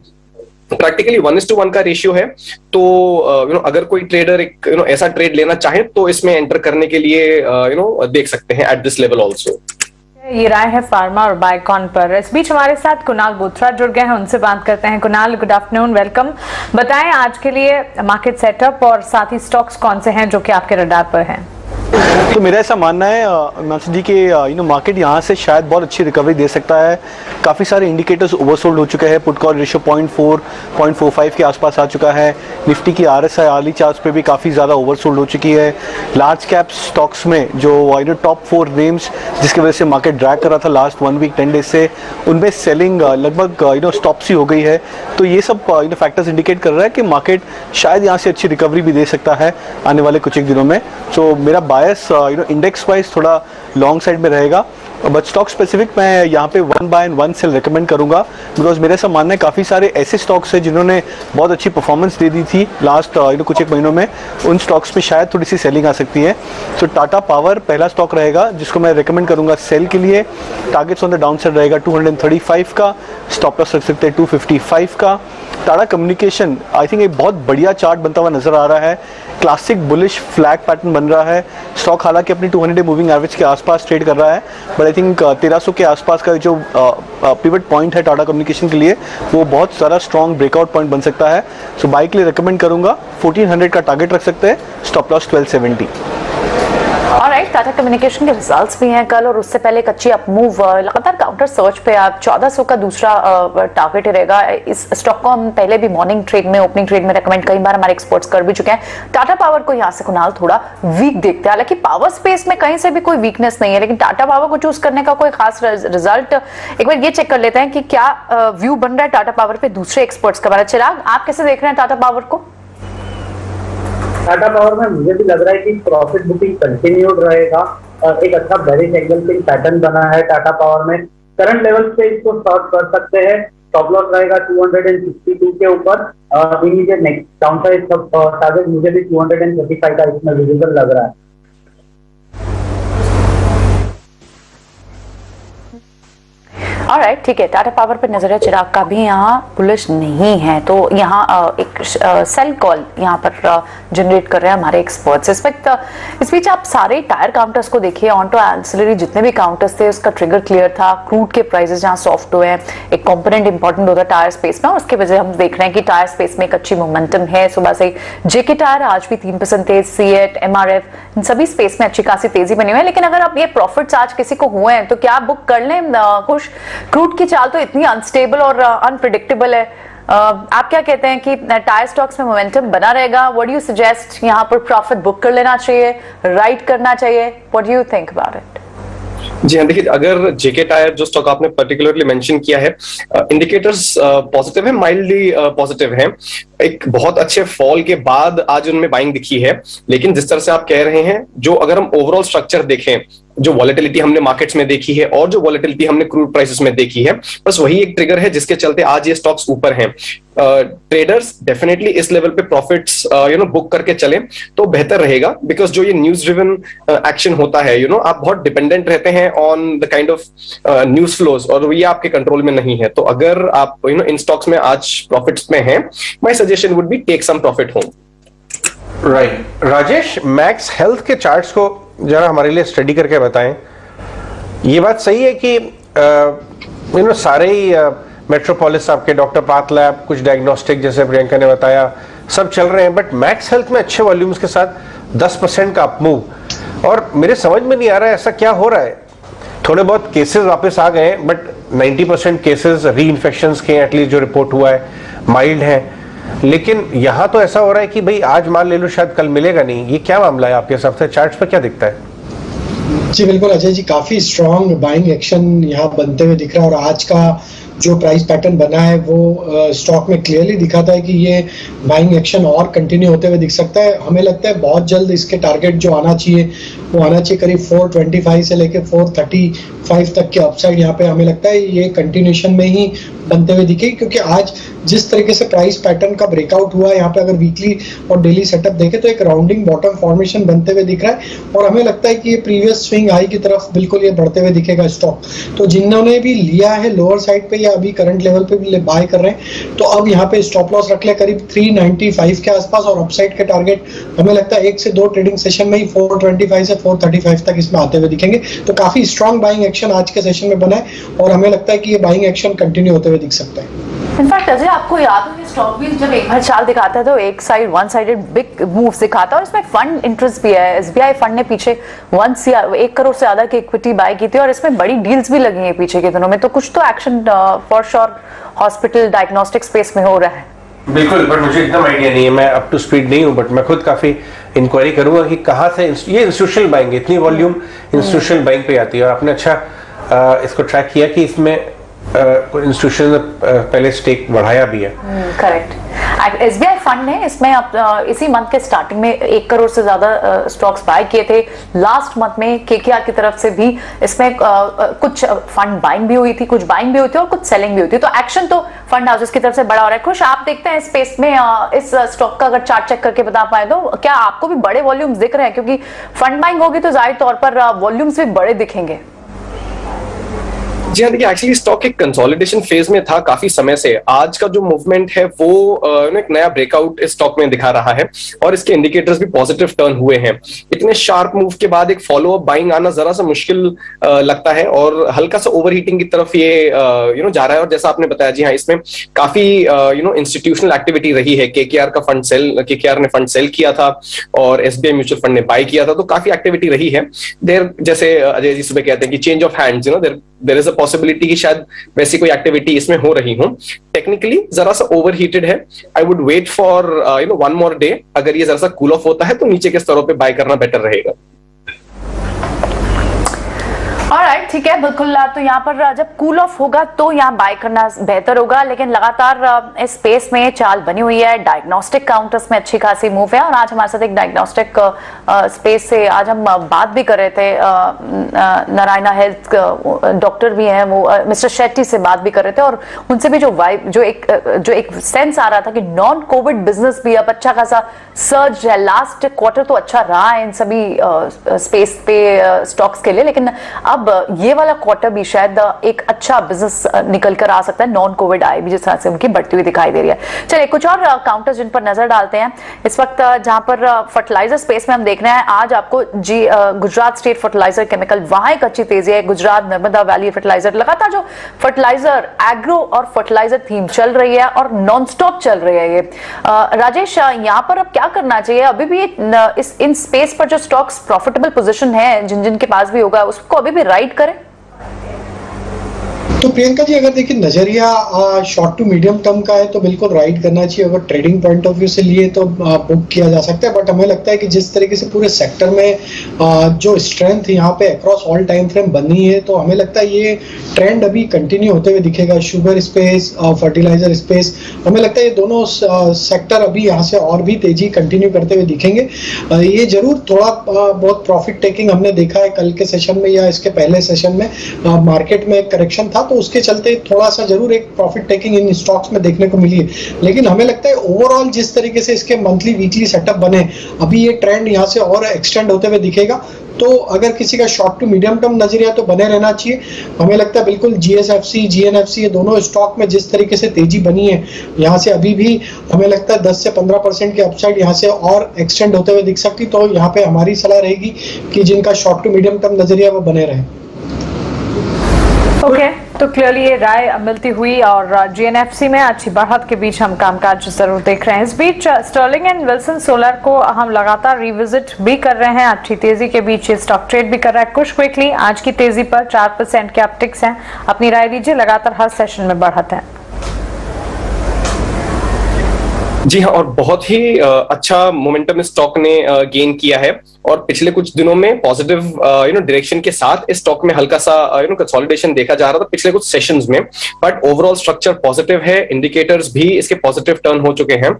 प्रैक्टिकली 1:1 का रेशियो है। तो अगर कोई ट्रेडर एक ऐसा ट्रेड लेना चाहे तो इसमें एंटर करने के लिए देख सकते हैं एट दिस लेवल ऑल्सो। ये राय है फार्मा और बायकॉन पर। इस बीच हमारे साथ कुणाल बोथरा जुड़ गए हैं, उनसे बात करते हैं। Kunal, good afternoon, welcome. बताएं आज के लिए मार्केट सेटअप और साथ ही स्टॉक्स कौन से हैं जो कि आपके रडार पर हैं। तो मेरा ऐसा मानना है मानसी जी कि मार्केट यहाँ से शायद बहुत अच्छी रिकवरी दे सकता है। काफ़ी सारे इंडिकेटर्स ओवरसोल्ड हो चुके हैं। पुट कॉल रेशियो 0.45 के आसपास आ चुका है। निफ्टी की RSI आर्ली चार्ट्स पे भी काफ़ी ज़्यादा ओवरसोल्ड हो चुकी है। लार्ज कैप स्टॉक्स में जो टॉप 4 नेम्स जिसकी वजह से मार्केट ड्रैग कर रहा था लास्ट 1 वीक 10 डेज से, उनमें सेलिंग लगभग स्टॉप सी हो गई है। तो ये सब फैक्टर्स इंडिकेट कर रहा है कि मार्केट शायद यहाँ से अच्छी रिकवरी भी दे सकता है आने वाले कुछ एक दिनों में। सो मेरा बायस इंडेक्स वाइज थोड़ा लॉन्ग साइड में रहेगा, बट स्टॉक स्पेसिफिक मैं यहाँ पे 1 बाय एंड 1 सेल रिकमेंड करूंगा। बिकॉज मेरे ऐसा मानना है काफ़ी सारे ऐसे स्टॉक्स हैं जिन्होंने बहुत अच्छी परफॉर्मेंस दे दी थी लास्ट कुछ एक महीनों में, उन स्टॉक्स में शायद थोड़ी सी सेलिंग आ सकती है। सो टाटा पावर पहला स्टॉक रहेगा जिसको मैं रिकमेंड करूंगा सेल के लिए। Targets on the down side रहेगा 235 का, स्टॉप लॉस रख सकते हैं 255 का। टाटा कम्युनिकेशन आई थिंक एक बहुत बढ़िया चार्ट बनता हुआ नजर आ रहा है। क्लासिक बुलिश फ्लैग पैटर्न बन रहा है। स्टॉक हालांकि अपनी 200 डे मूविंग एवरेज के आसपास ट्रेड कर रहा है, बट आई थिंक 1300 के आसपास का जो पिवट पॉइंट है टाटा कम्युनिकेशन के लिए वो बहुत सारा स्ट्रॉन्ग ब्रेकआउट पॉइंट बन सकता है। सो बाई के लिए रिकमेंड करूंगा। 1400 का टारगेट रख सकते हैं, stop loss 1270। Alright, Tata communication के रिजल्ट्स भी हैं कल, और उससे पहले एक अच्छी अप मूव लगातार काउंटर सर्च पे आप 1400 का दूसरा टारगेट रहेगा। इस स्टॉक को हम पहले भी मॉर्निंग ट्रेड में, ओपनिंग ट्रेड में रिकमेंड कई बार हमारे एक्सपर्ट्स कर भी चुके हैं। टाटा पावर को यहाँ से कुणाल थोड़ा वीक देखते हैं। हालांकि पावर स्पेस में कहीं से भी कोई वीकनेस नहीं है, लेकिन टाटा पावर को चूज करने का कोई खास रिजल्ट एक बार ये चेक कर लेते हैं कि क्या व्यू बन रहा है टाटा पावर पे दूसरे एक्सपर्ट्स का। चिराग, आप कैसे देख रहे हैं टाटा पावर को? टाटा पावर में मुझे भी लग रहा है कि प्रॉफिट बुकिंग कंटिन्यूड रहेगा। एक अच्छा बेरिश एंगल पिन पैटर्न बना है टाटा पावर में। करंट लेवल पे इसको शॉर्ट कर सकते हैं। स्टॉप लॉस रहेगा 262 के ऊपर। इमीडिएट नेक्स्ट डाउनसाइड टारगेट मुझे भी 235 का इसमें विजिबल लग रहा है। ऑलराइट, ठीक है, टाटा पावर पे नजर है चिराग का भी यहाँ बुलिश नहीं है, तो यहाँ एक सेल कॉल यहाँ पर जनरेट कर रहे हैं हमारे एक्सपर्ट्स। इस बीच आप सारे टायर काउंटर्स को देखिए, ऑन टू एंसिलरी जितने भी काउंटर्स थे उसका ट्रिगर क्लियर था। क्रूड के प्राइसेस जहाँ सॉफ्ट हुए हैं, एक कंपोनेंट इंपॉर्टेंट होता है टायर स्पेस में, और उसके वजह हम देख रहे हैं कि टायर स्पेस में एक अच्छी मोमेंटम है। सुबह से जेके टायर आज भी 3% तेज, सीएट, एमआरएफ, इन सभी स्पेस में अच्छी खासी तेजी बनी हुई है। लेकिन अगर आप ये प्रॉफिट्स आज किसी को हुए हैं तो क्या आप बुक कर लें? खुश, क्रूड की चाल तो इतनी अनस्टेबल और अनप्रिडिक्टेबल है। आप क्या कहते हैं कि टायर स्टॉक्स में मोमेंटम बना रहेगा? व्हाट डू यू सजेस्ट, यहाँ पर प्रॉफिट बुक कर लेना चाहिए, राइट करना चाहिए? What do you think about it? जी हाँ, देखिए, अगर जेके टायर जो स्टॉक आपने पर्टिकुलरली मेंशन किया है, इंडिकेटर्स पॉजिटिव है, माइल्डली पॉजिटिव है। एक बहुत अच्छे फॉल के बाद आज उनमें बाइंग दिखी है, लेकिन जिस तरह से आप कह रहे हैं, जो अगर हम ओवरऑल स्ट्रक्चर देखें, जो वॉलेटिलिटी हमने मार्केट्स में देखी है और जो वॉलेटिलिटी हमने क्रूड प्राइसेस में देखी है, बस वही एक ट्रिगर है जिसके चलते आज ये स्टॉक्स ऊपर हैं। ट्रेडर्स डेफिनेटली इस लेवल पे प्रॉफिट्स बुक करके चले तो बेहतर रहेगा, बिकॉज जो ये न्यूज ड्रिवन एक्शन होता है, आप बहुत डिपेंडेंट रहते हैं on the kind of news flows, और ये आपके कंट्रोल में नहीं है। तो अगर आप इन स्टॉक्स में आज प्रॉफिट्स में हैं, my suggestion would be take some profit home. Right, Rajesh, Max Health के चार्ट्स को जरा हमारे लिए स्टडी करके बताएं। ये बात सही है कि सारे ही मेट्रोपोलिस आपके, डॉक्टर पाथ लैब, कुछ डायग्नोस्टिक जैसे प्रियंका ने बताया, सब चल रहे हैं, बट मैक्स हेल्थ में अच्छे वॉल्यूम्स के साथ 10% का अपमूव, और मेरे समझ में नहीं आ रहा है ऐसा क्या हो रहा है। थोड़े बहुत केसेस वापस आ गए, बट 90% केसेस री इन्फेक्शंस के एटलीस्ट जो रिपोर्ट हुआ है माइल्ड है, लेकिन यहां तो ऐसा हो रहा है कि भाई आज माल ले लो, शायद कल मिलेगा नहीं। ये क्या मामला है आपके हिसाब से? चार्ट्स पर क्या दिखता है? जी बिल्कुल अजय जी, काफी स्ट्रॉन्ग बाइंग एक्शन यहाँ बनते हुए दिख रहा है, और आज का जो प्राइस पैटर्न बना है वो स्टॉक में क्लियरली दिखाता है कि ये बाइंग एक्शन और कंटिन्यू होते हुए दिख सकता है। हमें लगता है बहुत जल्द इसके टारगेट जो आना चाहिए वो आना चाहिए करीब 425 से लेकर 435 तक के अपसाइड। यहाँ पे हमें लगता है ये कंटिन्यूशन में ही बनते हुए दिखे, क्योंकि आज जिस तरीके से प्राइस पैटर्न का ब्रेकआउट हुआ है, यहाँ पे अगर वीकली और डेली सेटअप देखें तो एक राउंडिंग बॉटम फॉर्मेशन बनते हुए दिख रहा है, और हमें लगता है कि ये प्रीवियस स्विंग हाई की तरफ बिल्कुल ये बढ़ते हुए दिखेगा स्टॉक। तो जिन्होंने भी लिया है लोअर साइड पे या अभी करंट लेवल पे भी बाय कर रहे हैं, तो अब यहाँ पे स्टॉप लॉस रख ले करीब 395 के आसपास, और अपसाइड के टारगेट हमें लगता है 1 से 2 ट्रेडिंग सेशन में ही 425 से 435 तक इसमें आते हुए दिखेंगे। तो काफी स्ट्रॉन्ग बाइंग एक्शन आज के सेशन में बना है, और हमें लगता है कि ये बाइंग एक्शन कंटिन्यू होते हुए दिख सकता है। इनफैक्ट अजय, आपको याद हो स्टॉक भी जब एक बार चाल दिखाता है तो एक side one sided big move दिखाता है, और इसमें फंड इंटरेस्ट भी है। एसबीआई फंड ने पीछे 1 करोड़ से ज्यादा की इक्विटी बाय की थी, और इसमें बड़ी डील्स भी लगी हैं पीछे के दिनों में, तो कुछ तो action for sure hospital diagnostic space में हो रहा है। बिल्कुल, बट मुझे एकदम आइडिया नहीं है, मैं अप टू स्पीड नहीं हूं, बट मैं खुद काफी इंक्वायरी करूंगा कि कहां से ये इंस्टीट्यूशनल बाइंग, इतनी वॉल्यूम इंस्टीट्यूशनल बाइंग पे आती है। और आपने अच्छा इसको ट्रैक किया कि इसमें इंस्टीट्यूशन ने पहले स्टेक बढ़ाया भी है। करेक्ट। एसबीआई फंड ने इसमें इसी मंथ के स्टार्टिंग में 1 करोड़ से ज्यादा स्टॉक्स बाय किए थे। लास्ट मंथ में केकेआर की तरफ से भी इसमें कुछ फंड बाइंग भी हुई थी, कुछ बाइंग भी हुई थी और कुछ सेलिंग भी हुई थी। तो एक्शन तो फंड हाउसेस की तरफ से बड़ा हो रहा है। खुश, आप देखते हैं स्पेस में इस स्टॉक का अगर चार्ट चेक करके बता पाए तो क्या आपको भी बड़े वॉल्यूम्स दिख रहे हैं? क्योंकि फंड बाइंग होगी तो जाहिर तौर पर वॉल्यूम्स भी बड़े दिखेंगे। जी हाँ, देखिए, एक्चुअली स्टॉक एक कंसोलिडेशन फेज में था काफी समय से। आज का जो मूवमेंट है वो एक नया ब्रेकआउट इस स्टॉक में दिखा रहा है, और इसके इंडिकेटर्स भी पॉजिटिव टर्न हुए हैं। इतने शार्प मूव के बाद एक फॉलो अप बाइंग आना जरा सा मुश्किल लगता है, और हल्का सा ओवरहीटिंग की तरफ ये जा रहा है। और जैसा आपने बताया, जी हाँ, इसमें काफी इंस्टीट्यूशनल एक्टिविटी रही है। केकेआर ने फंड सेल किया था और एसबीआई म्यूचुअल फंड ने बाय किया था, तो काफी एक्टिविटी रही है देर। जैसे अजय जी सुबह कहते हैं कि change of hands, there is a possibility कि शायद वैसी कोई एक्टिविटी इसमें हो रही हो। टेक्निकली जरा सा ओवरहीटेड है। I would wait for 1 more day. अगर ये जरा सा कूल ऑफ होता है तो नीचे के स्तरों पे बाय करना बेटर रहेगा। ऑलराइट, ठीक है, बिल्कुल। तो यहाँ पर जब कूल ऑफ होगा तो यहाँ बाय करना बेहतर होगा, लेकिन लगातार इस स्पेस में चाल बनी हुई है। डायग्नोस्टिक काउंटर्स में अच्छी खासी मूव है, और आज हमारे साथ एक डायग्नोस्टिक स्पेस से आज हम बात भी कर रहे थे। नारायणा हेल्थ डॉक्टर भी हैं, वो मिस्टर शेट्टी से बात भी कर रहे थे, और उनसे भी जो एक सेंस आ रहा था कि नॉन कोविड बिजनेस भी अब अच्छा खासा सर्ज है। लास्ट क्वार्टर तो अच्छा रहा है इन सभी स्पेस पे स्टॉक्स के लिए, लेकिन अब अब ये वाला क्वार्टर भी शायद एक अच्छा बिजनेस निकल कर आ सकता है, नॉन कोविड आए भी जिस तरह से उनकी बढ़ती हुई दिखाई दे रही है। चलिए कुछ और काउंटर्स जिन पर नजर डालते हैं इस वक्त, जहां पर फर्टिलाइजर स्पेस में हम देख रहे हैं आज आपको गुजरात स्टेट फर्टिलाइजर केमिकल, वहां एक अच्छी तेजी है। गुजरात नर्मदा वैली फर्टिलाइजर, लगातार जो फर्टिलाइजर एग्रो और फर्टिलाइजर थीम चल रही है और नॉन स्टॉप चल रही है ये। राजेश, यहाँ पर अब क्या करना चाहिए? अभी भी इन स्पेस पर जो स्टॉक्स प्रॉफिटेबल पोजीशन है जिन जिन के पास भी होगा उसको अभी भी राइड करें? तो प्रियंका जी, अगर देखिए नजरिया शॉर्ट टू मीडियम टर्म का है तो बिल्कुल राइड करना चाहिए। अगर ट्रेडिंग पॉइंट ऑफ व्यू से लिए तो बुक किया जा सकता है, बट हमें लगता है कि जिस तरीके से पूरे सेक्टर में जो स्ट्रेंथ यहाँ पे अक्रॉस ऑल टाइम फ्रेम बनी है, तो हमें लगता है ये ट्रेंड अभी कंटिन्यू होते हुए दिखेगा। शुगर स्पेस, फर्टिलाइजर स्पेस, हमें लगता है ये दोनों सेक्टर अभी यहाँ से और भी तेजी कंटिन्यू करते हुए दिखेंगे। ये जरूर थोड़ा बहुत प्रॉफिट टेकिंग हमने देखा है कल के सेशन में या इसके पहले सेशन में मार्केट में एक करेक्शन था, तो उसके चलते थोड़ा सा जरूर एक प्रॉफिट टेकिंग इन स्टॉक्स में देखने को मिली है। लेकिन हमें लगता है ओवरऑल जिस तरीके से इसके मंथली वीकली सेटअप बने, अभी ये ट्रेंड यहाँ से और एक्सटेंड होते हुए दिखेगा। तो अगर किसी का शॉर्ट टू मीडियम टर्म नजरिया तो बने रहना चाहिए। हमें लगता है बिल्कुल GSFC, GNFC, ये दोनों स्टॉक में जिस तरीके से तेजी बनी है यहाँ से अभी भी हमें लगता है 10 से 15% की अपसाइड यहाँ से और एक्सटेंड होते हुए दिख सकती। तो यहाँ पे हमारी सलाह रहेगी कि जिनका शॉर्ट टू मीडियम टर्म नजरिया वो बने रहे। ओके, तो क्लियरली ये राय मिलती हुई और GNFC में अच्छी बढ़त के बीच हम कामकाज जरूर देख रहे हैं। इस बीच स्टर्लिंग एंड विल्सन सोलर को हम लगातार रिविजिट भी कर रहे हैं। अच्छी तेजी के बीच ये स्टॉक ट्रेड भी कर रहा है। कुछ क्विकली आज की तेजी पर 4% के अपटिक्स हैं। अपनी राय दीजिए, लगातार हर सेशन में बढ़त है। जी हाँ, और बहुत ही अच्छा मोमेंटम स्टॉक ने गेन किया है और पिछले कुछ दिनों में पॉजिटिव डायरेक्शन के साथ इस स्टॉक में हल्का सा कंसोलिडेशन देखा जा रहा था पिछले कुछ सेशंस में, बट ओवरऑल स्ट्रक्चर पॉजिटिव है। इंडिकेटर्स भी इसके पॉजिटिव टर्न हो चुके हैं।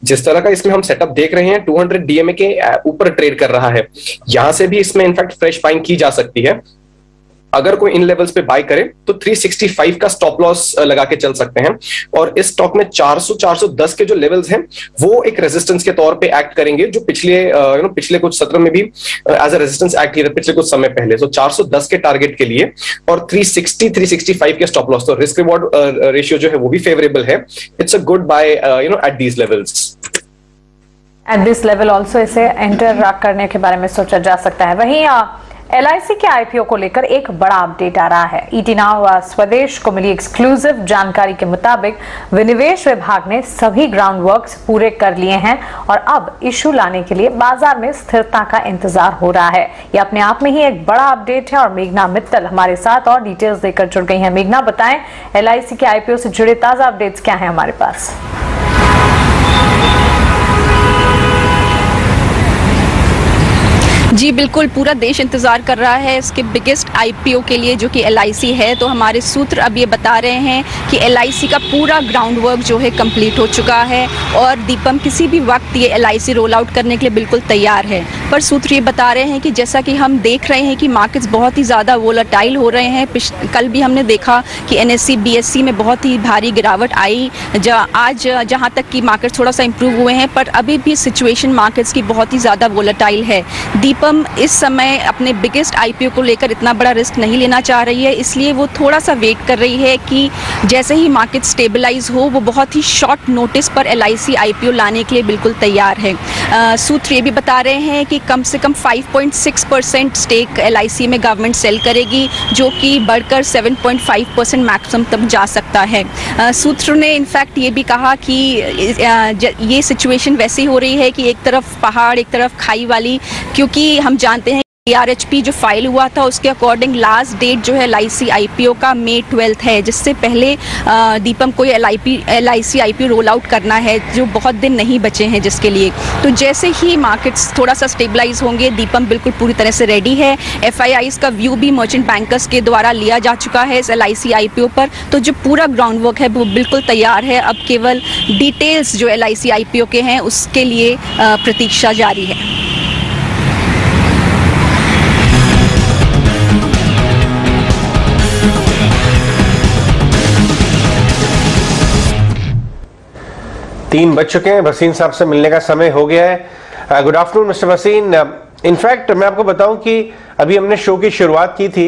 जिस तरह का इसमें हम सेटअप देख रहे हैं 200 DMA के ऊपर ट्रेड कर रहा है, यहां से भी इसमें इनफैक्ट फ्रेश बाइंग की जा सकती है। अगर कोई इन लेवल्स पे बाय करे तो 365 का स्टॉप लॉस लगा के चल सकते हैं और इस स्टॉक में 400-410 के जो लेवल्स हैं वो एक रेजिस्टेंस के तौर पे एक्ट करेंगे, जो पिछले कुछ सत्र में भी एज अ रेजिस्टेंस एक्ट किया था पिछले कुछ समय पहले। तो 410 के टारगेट के लिए और 360-365 के स्टॉप लॉस, तो रिस्क रिवॉर्ड रेशियो जो है वो भी फेवरेबल है। It's a good by at these levels. At this level also इसे एंटर करने के बारे में सोचा जा सकता है। वहीं LIC के IPO को लेकर एक बड़ा अपडेट आ रहा है। ET Now स्वदेश को मिली एक्सक्लूसिव जानकारी के मुताबिक विनिवेश विभाग ने सभी ग्राउंड वर्क्स पूरे कर लिए हैं और अब इशू लाने के लिए बाजार में स्थिरता का इंतजार हो रहा है। यह अपने आप में ही एक बड़ा अपडेट है और मेघना मित्तल हमारे साथ और डिटेल्स देकर जुड़ गई हैं। मेघना, बताएं LIC के IPO से जुड़े ताजा अपडेट्स क्या है हमारे पास? जी बिल्कुल, पूरा देश इंतजार कर रहा है इसके बिगेस्ट IPO के लिए जो कि LIC है। तो हमारे सूत्र अब ये बता रहे हैं कि LIC का पूरा ग्राउंड वर्क जो है कंप्लीट हो चुका है और दीपम किसी भी वक्त ये LIC रोल आउट करने के लिए बिल्कुल तैयार है। पर सूत्र ये बता रहे हैं कि जैसा कि हम देख रहे हैं कि मार्केट्स बहुत ही ज़्यादा वोलेटाइल हो रहे हैं। कल भी हमने देखा कि NSE BSE में बहुत ही भारी गिरावट आई। आज जहाँ तक कि मार्केट्स थोड़ा सा इम्प्रूव हुए हैं, पर अभी भी सिचुएशन मार्केट्स की बहुत ही ज़्यादा वोलेटाइल है। दीपम इस समय अपने बिगेस्ट IPO को लेकर इतना बड़ा रिस्क नहीं लेना चाह रही है, इसलिए वो थोड़ा सा वेट कर रही है कि जैसे ही मार्केट स्टेबलाइज हो वो बहुत ही शॉर्ट नोटिस पर LIC IPO लाने के लिए बिल्कुल तैयार है। सूत्र ये भी बता रहे हैं कि कम से कम 5.6% स्टेक LIC में गवर्नमेंट सेल करेगी, जो कि बढ़कर 7.5% मैक्सिमम तक जा सकता है। सूत्र ने इनफैक्ट ये भी कहा कि ये सिचुएशन वैसी हो रही है कि एक तरफ पहाड़ एक तरफ खाई वाली, क्योंकि हम जानते हैं RHP जो फाइल हुआ था उसके अकॉर्डिंग लास्ट डेट जो है LIC IPO का May 12 है, जिससे पहले दीपम को LIC IPO रोल आउट करना है, जो बहुत दिन नहीं बचे हैं जिसके लिए। तो जैसे ही मार्केट्स थोड़ा सा स्टेबलाइज होंगे, दीपम बिल्कुल पूरी तरह से रेडी है। FIIs का व्यू भी मर्चेंट बैंकर्स के द्वारा लिया जा चुका है इस LIC IPO पर, तो जो पूरा ग्राउंड वर्क है वो बिल्कुल तैयार है। अब केवल डिटेल्स जो LIC IPO के हैं उसके लिए प्रतीक्षा जारी है। तीन बज चुके हैं, भसीन साहब से मिलने का समय हो गया है। Good afternoon mister Bhasin. In fact मैं आपको बताऊं कि अभी हमने शो की शुरुआत की थी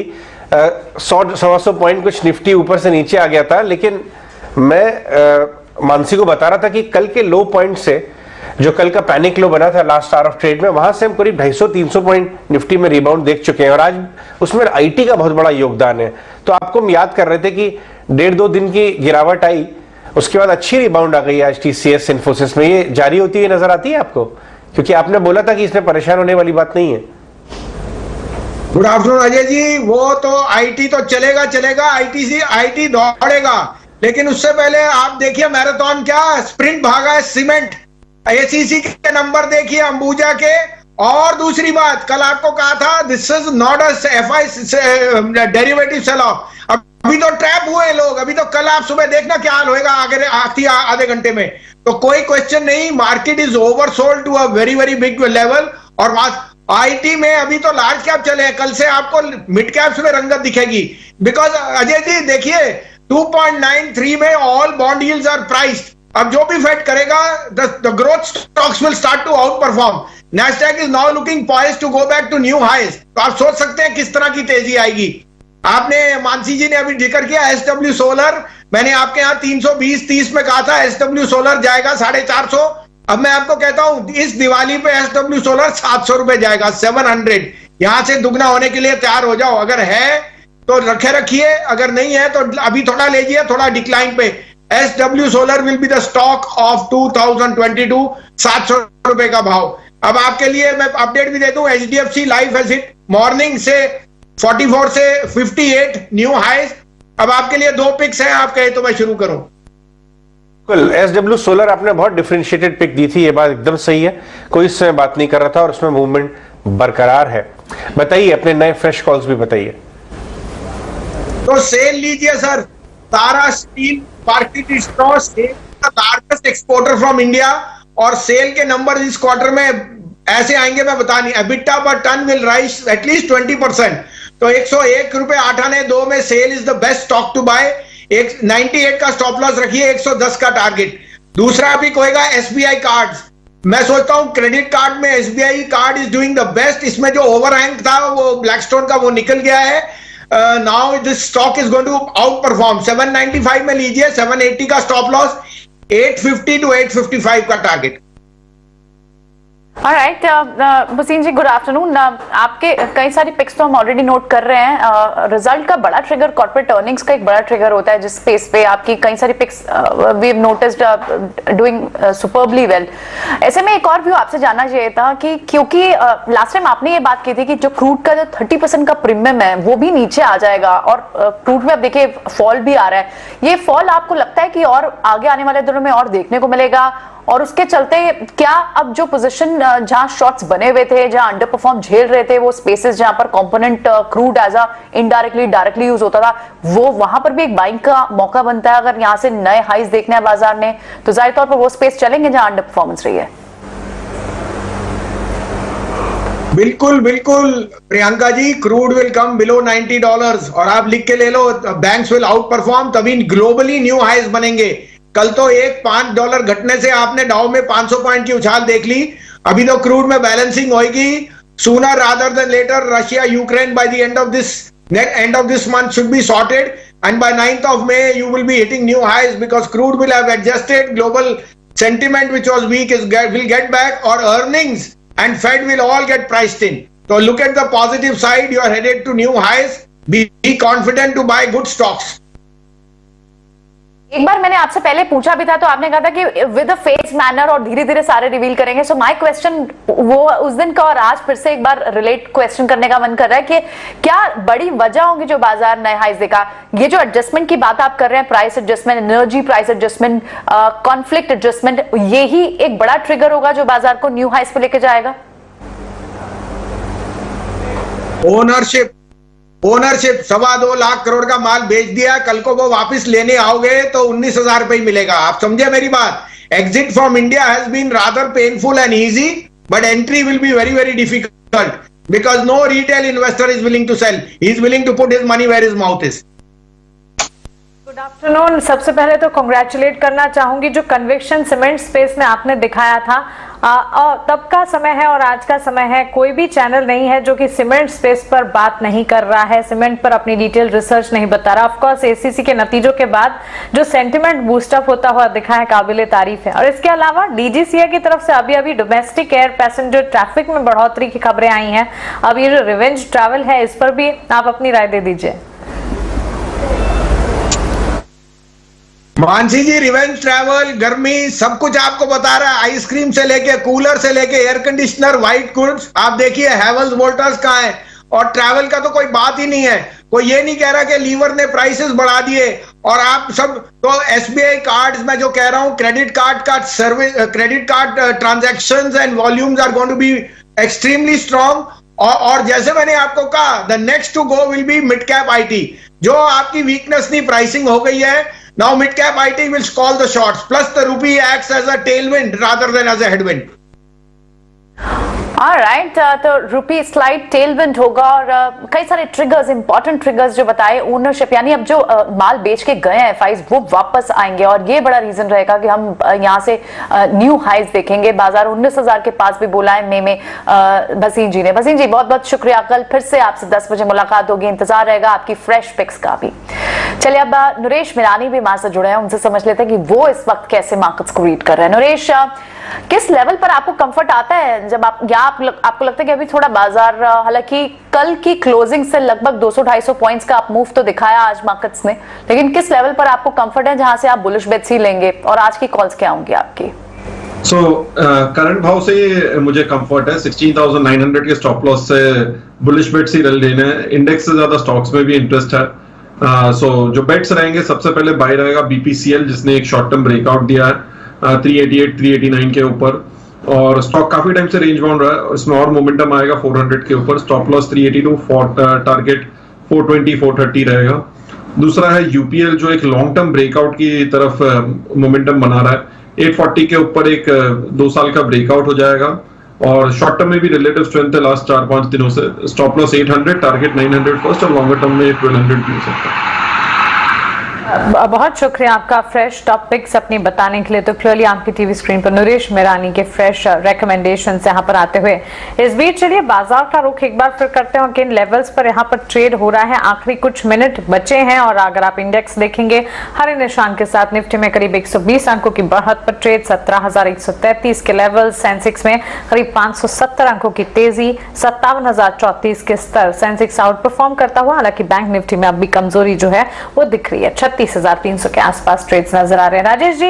100-125 पॉइंट कुछ निफ्टी ऊपर से नीचे आ गया था, लेकिन मैं मानसी को बता रहा था कि कल के लो पॉइंट से, जो कल का पैनिक लो बना था लास्ट आवर ऑफ ट्रेड में, वहां से हम करीब 250-300 पॉइंट निफ्टी में रिबाउंड देख चुके हैं और आज उसमें आईटी का बहुत बड़ा योगदान है। तो आपको हम याद कर रहे थे कि 1.5-2 दिन की गिरावट आई, उसके बाद अच्छी रिबाउंड आ गई आज टीसीएस इन्फोसिस में। ये जारी होती हुई नजर आती है आपको? क्योंकि आपने बोला था कि इसमें परेशान होने वाली बात नहीं है। Good afternoon Ajay ji. वो तो आईटी तो चलेगा, आईटी दौड़ेगा, लेकिन उससे पहले आप देखिए मैराथन क्या स्प्रिंट भागा है सीमेंट। एसीसी के नंबर देखिए अंबुजा के। और दूसरी बात, कल आपको कहा था this is not FI derivative sell off. अभी तो ट्रैप हुए लोग, अभी तो कल आप सुबह देखना क्या हाल होएगा आधे घंटे में। तो कोई क्वेश्चन नहीं, market is oversold to a very very big level. और आईटी में अभी तो लार्ज कैप चले हैं, कल से आपको मिड कैप्स में रंगत दिखेगी। बिकॉज अजय जी देखिए 2.93 में all bond yields are priced. अब जो भी फेड करेगा the growth stocks will start to outperform. Nasdaq is now looking poised to go back to new highs. तो आप सोच सकते हैं किस तरह की तेजी आएगी। आपने मानसी जी ने अभी जिक्र किया एसडब्ल्यू सोलर, मैंने आपके यहाँ 320-30 में कहा था एसडब्ल्यू सोलर जाएगा 450। अब मैं आपको कहता हूं इस दिवाली पे एसडब्ल्यू सोलर 700 रुपए जाएगा, 700। यहां से दुगना होने के लिए तैयार हो जाओ। अगर है तो रखिए, अगर नहीं है तो अभी थोड़ा लीजिए, थोड़ा डिक्लाइन पे। SW solar will be the stock of 2022, 700 रुपए का भाव। अब आपके लिए मैं अपडेट भी दे दूं, HDFC life has hit morning से 44 से 58 न्यू हाइज। अब आपके लिए 2 पिक्स हैं, आप कहे तो मैं शुरू करूं। एसडब्ल्यू सोलर आपने बहुत डिफरेंशिएटेड पिक दी थी, ये बात एकदम सही है, कोई इसमें बात नहीं कर रहा था और उसमें मूवमेंट बरकरार है। बताइए अपने नए फ्रेश कॉल्स भी बताइए। तो सेल लीजिए sir, Tara steel market is largest exporter from India और सेल के नंबर इस क्वार्टर में ऐसे आएंगे मैं बता नहीं। एबिटा पर टन विल राइज एटलीस्ट 20%। तो 101 रुपए 8 आने 2 में SAIL is the best stock to buy. 98 का स्टॉप लॉस रखिए, 110 का टारगेट। दूसरा पिक होएगा एसबीआई कार्ड्स। मैं सोचता हूं क्रेडिट कार्ड में SBI card is doing the best. इसमें जो ओवरहैंग था वो ब्लैकस्टोन का वो निकल गया है। Now this stock is going to outperform. 795 में लीजिए, 780 का स्टॉप लॉस, 850 टू 855 का टारगेट। ऑलराइट भसीन जी, गुड आफ्टरनून। आपके कई सारी पिक्स तो हम ऑलरेडी नोट कर रहे हैं। रिजल्ट का बड़ा ट्रिगर कॉर्पोरेट अर्निंग्स का एक बड़ा ट्रिगर होता है, जिस स्पेस पे आपकी कई सारी picks we have noticed doing superbly well. ऐसे में एक और व्यू आपसे जानना चाहिए था कि क्योंकि लास्ट टाइम आपने ये बात की थी कि जो क्रूड का जो 30% का प्रीमियम है वो भी नीचे आ जाएगा और क्रूड में अब देखिए फॉल भी आ रहा है। ये फॉल आपको लगता है कि और आगे आने वाले दिनों में और देखने को मिलेगा? और उसके चलते क्या अब जो पोजीशन जहां शॉर्ट्स बने हुए थे, जहां अंडर परफॉर्म झेल रहे थे, वो स्पेसेस जहां पर component crude as a indirectly directly use होता था, वो वहां पर भी एक बाइंग का मौका बनता है? अगर यहां से नए हाइज देखने हैं बाजार ने तो जाहिर तौर पर वो स्पेस चलेंगे जहां अंडर परफॉर्मेंस रही है। बिल्कुल बिल्कुल Priyanka ji, crude will come below $90 और आप लिख के ले लो, बैंक्स विल आउट परफॉर्म, तभी ग्लोबली न्यू हाइज बनेंगे। कल तो एक $5 घटने से आपने डाउ में 500 पॉइंट की उछाल देख ली। अभी तो क्रूड में बैलेंसिंग होगी। Sooner rather than later Russia Ukraine by the end of this month should be sorted and by 9th of May you will be hitting new highs because crude will have adjusted, global sentiment which was weak will get back, or earnings and Fed will all get priced in. So look at the positive side, you are headed to new highs. Be confident to buy good stocks. एक बार मैंने आपसे पहले पूछा भी था तो आपने कहा था कि विद अ फेज मैनर और धीरे धीरे सारे रिवील करेंगे। सो माय क्वेश्चन वो उस दिन का और आज फिर से एक बार रिलेट क्वेश्चन करने का मन कर रहा है कि क्या बड़ी वजह होगी जो बाजार नए हाइज देगा? ये जो एडजस्टमेंट की बात आप कर रहे हैं, price adjustment, energy price adjustment, conflict adjustment, यही एक बड़ा ट्रिगर होगा जो बाजार को न्यू हाइज पे लेके जाएगा? ओनरशिप 2.25 लाख करोड़ का माल बेच दिया, कल को वो वापस लेने आओगे तो 19,000 रुपए ही मिलेगा। आप समझे मेरी बात? Exit from India has been rather painful and easy, but entry will be very very difficult because no retail investor is willing to sell, he is willing to put his money where his mouth is. Good afternoon. सबसे पहले तो congratulate करना चाहूंगी जो conviction cement space में आपने दिखाया था, और तब का समय है और आज का समय है, कोई भी चैनल नहीं है जो कि सीमेंट स्पेस पर बात नहीं कर रहा है, सीमेंट पर अपनी डिटेल रिसर्च नहीं बता रहा। ऑफ कोर्स एसीसी के नतीजों के बाद जो सेंटिमेंट बूस्टअप होता हुआ दिखा है, काबिले तारीफ है। और इसके अलावा डीजीसीए की तरफ से अभी डोमेस्टिक एयर पैसेंजर ट्रैफिक में बढ़ोतरी की खबरें आई हैं। अब ये जो रिवेंज ट्रैवल है, इस पर भी आप अपनी राय दे दीजिए। मानसी जी, रिवेंज ट्रैवल, गर्मी, सब कुछ आपको बता रहा है। आइसक्रीम से लेके, कूलर से लेके, एयर कंडीशनर, व्हाइट गुड्स, आप देखिए हैवेल्स वोल्टास कहाँ है। और ट्रैवल का तो कोई बात ही नहीं है। कोई ये नहीं कह रहा कि लीवर ने प्राइसेस बढ़ा दिए। और आप सब तो एसबीआई कार्ड्स, मैं जो कह रहा हूं, क्रेडिट कार्ड का service, credit card transactions and volumes are going to be extremely strong. और जैसे मैंने आपको कहा, the next to go will be mid cap IT. जो आपकी वीकनेस नहीं, प्राइसिंग हो गई है। Now mid-cap IT will call the shots. Plus the rupee acts as a tailwind rather than as a headwind. Alright, तो रुपी slide Tailwind होगा और कई सारे ट्रिगर्स, इंपॉर्टेंट ट्रिगर्स जो बताए, ओनरशिप, यानी अब जो माल बेच के गए हैं एफआईज वो वापस आएंगे और ये बड़ा रीजन रहेगा कि हम यहाँ से न्यू हाइज देखेंगे। बाजार 19,000 के पास भी बोला है मई में भसीन जी ने। भसीन जी बहुत बहुत शुक्रिया, कल फिर से आपसे 10 बजे मुलाकात होगी, इंतजार रहेगा आपकी फ्रेश पिक्स का भी। चलिए अब नरेश मिरानी भी हमारे से जुड़े हैं, उनसे समझ लेते हैं कि वो इस वक्त कैसे मार्केट्स को रीड कर रहे हैं। नरेश, किस लेवल पर आपको कंफर्ट आता है जब आपको लगता है कि अभी थोड़ा बाजार, हालांकि कल की क्लोजिंग से लगभग 200-250 पॉइंट्स का अप मूव तो दिखाया आज मार्केट्स ने, लेकिन किस लेवल पर आपको कंफर्ट है जहां से आप बुलिश बेट्स ही लेंगे और आज की कॉल्स क्या होंगी आपकी? करंट भाव से मुझे कंफर्ट है। 16,900 के स्टॉप लॉस से बुलिश बेट्स ही लेने हैं। इंडेक्स से ज्यादा स्टॉक्स में भी इंटरेस्ट है। जो बेट्स रहेंगे, सबसे पहले बाय रहेगा बीपीसीएल, जिसने एक शॉर्ट टर्म ब्रेकआउट दिया है 388 389 के ऊपर, और स्टॉक काफी टाइम से रेंज बाउंड रहा है। इसमें और मोमेंटम आएगा 400 के ऊपर। स्टॉप लॉस 382, टारगेट 420 430 रहेगा। दूसरा है यूपीएल, जो एक लॉन्ग टर्म ब्रेकआउट की तरफ मोमेंटम बना रहा है। 840 के ऊपर एक 2 साल का ब्रेकआउट हो जाएगा और शॉर्ट टर्म में भी रिलेटिव स्ट्रेंथ है लास्ट 4-5 दिनों से। स्टॉप लॉस 800, टारगेट 900 फर्स्ट, और लॉन्गर टर्म में 1200 भी हो सकता है। बहुत शुक्रिया आपका फ्रेश टॉपिक्स अपनी बताने के लिए। तो क्लियरली आपकी टीवी स्क्रीन पर नरेश मिरानी के फ्रेश रिकमेंडेशंस यहाँ पर आते हुए, इस बीच चलिए बाजार का रुख एक बार फिर करते हैं। किन लेवल्स पर यहाँ पर ट्रेड हो रहा है, आखिरी कुछ मिनट बचे हैं और अगर आप इंडेक्स देखेंगे हरे निशान के साथ, निफ्टी में करीब 120 अंकों की बढ़त पर ट्रेड, 17,133 के लेवल। सेंसेक्स में करीब 570 अंकों की तेजी, 57,034 के स्तर। सेंसेक्स आउट परफॉर्म करता हुआ, हालांकि बैंक निफ्टी में अब भी कमजोरी जो है वो दिख रही है। 36,300 के आसपास ट्रेड्स नजर आ रहे हैं। राजेश जी,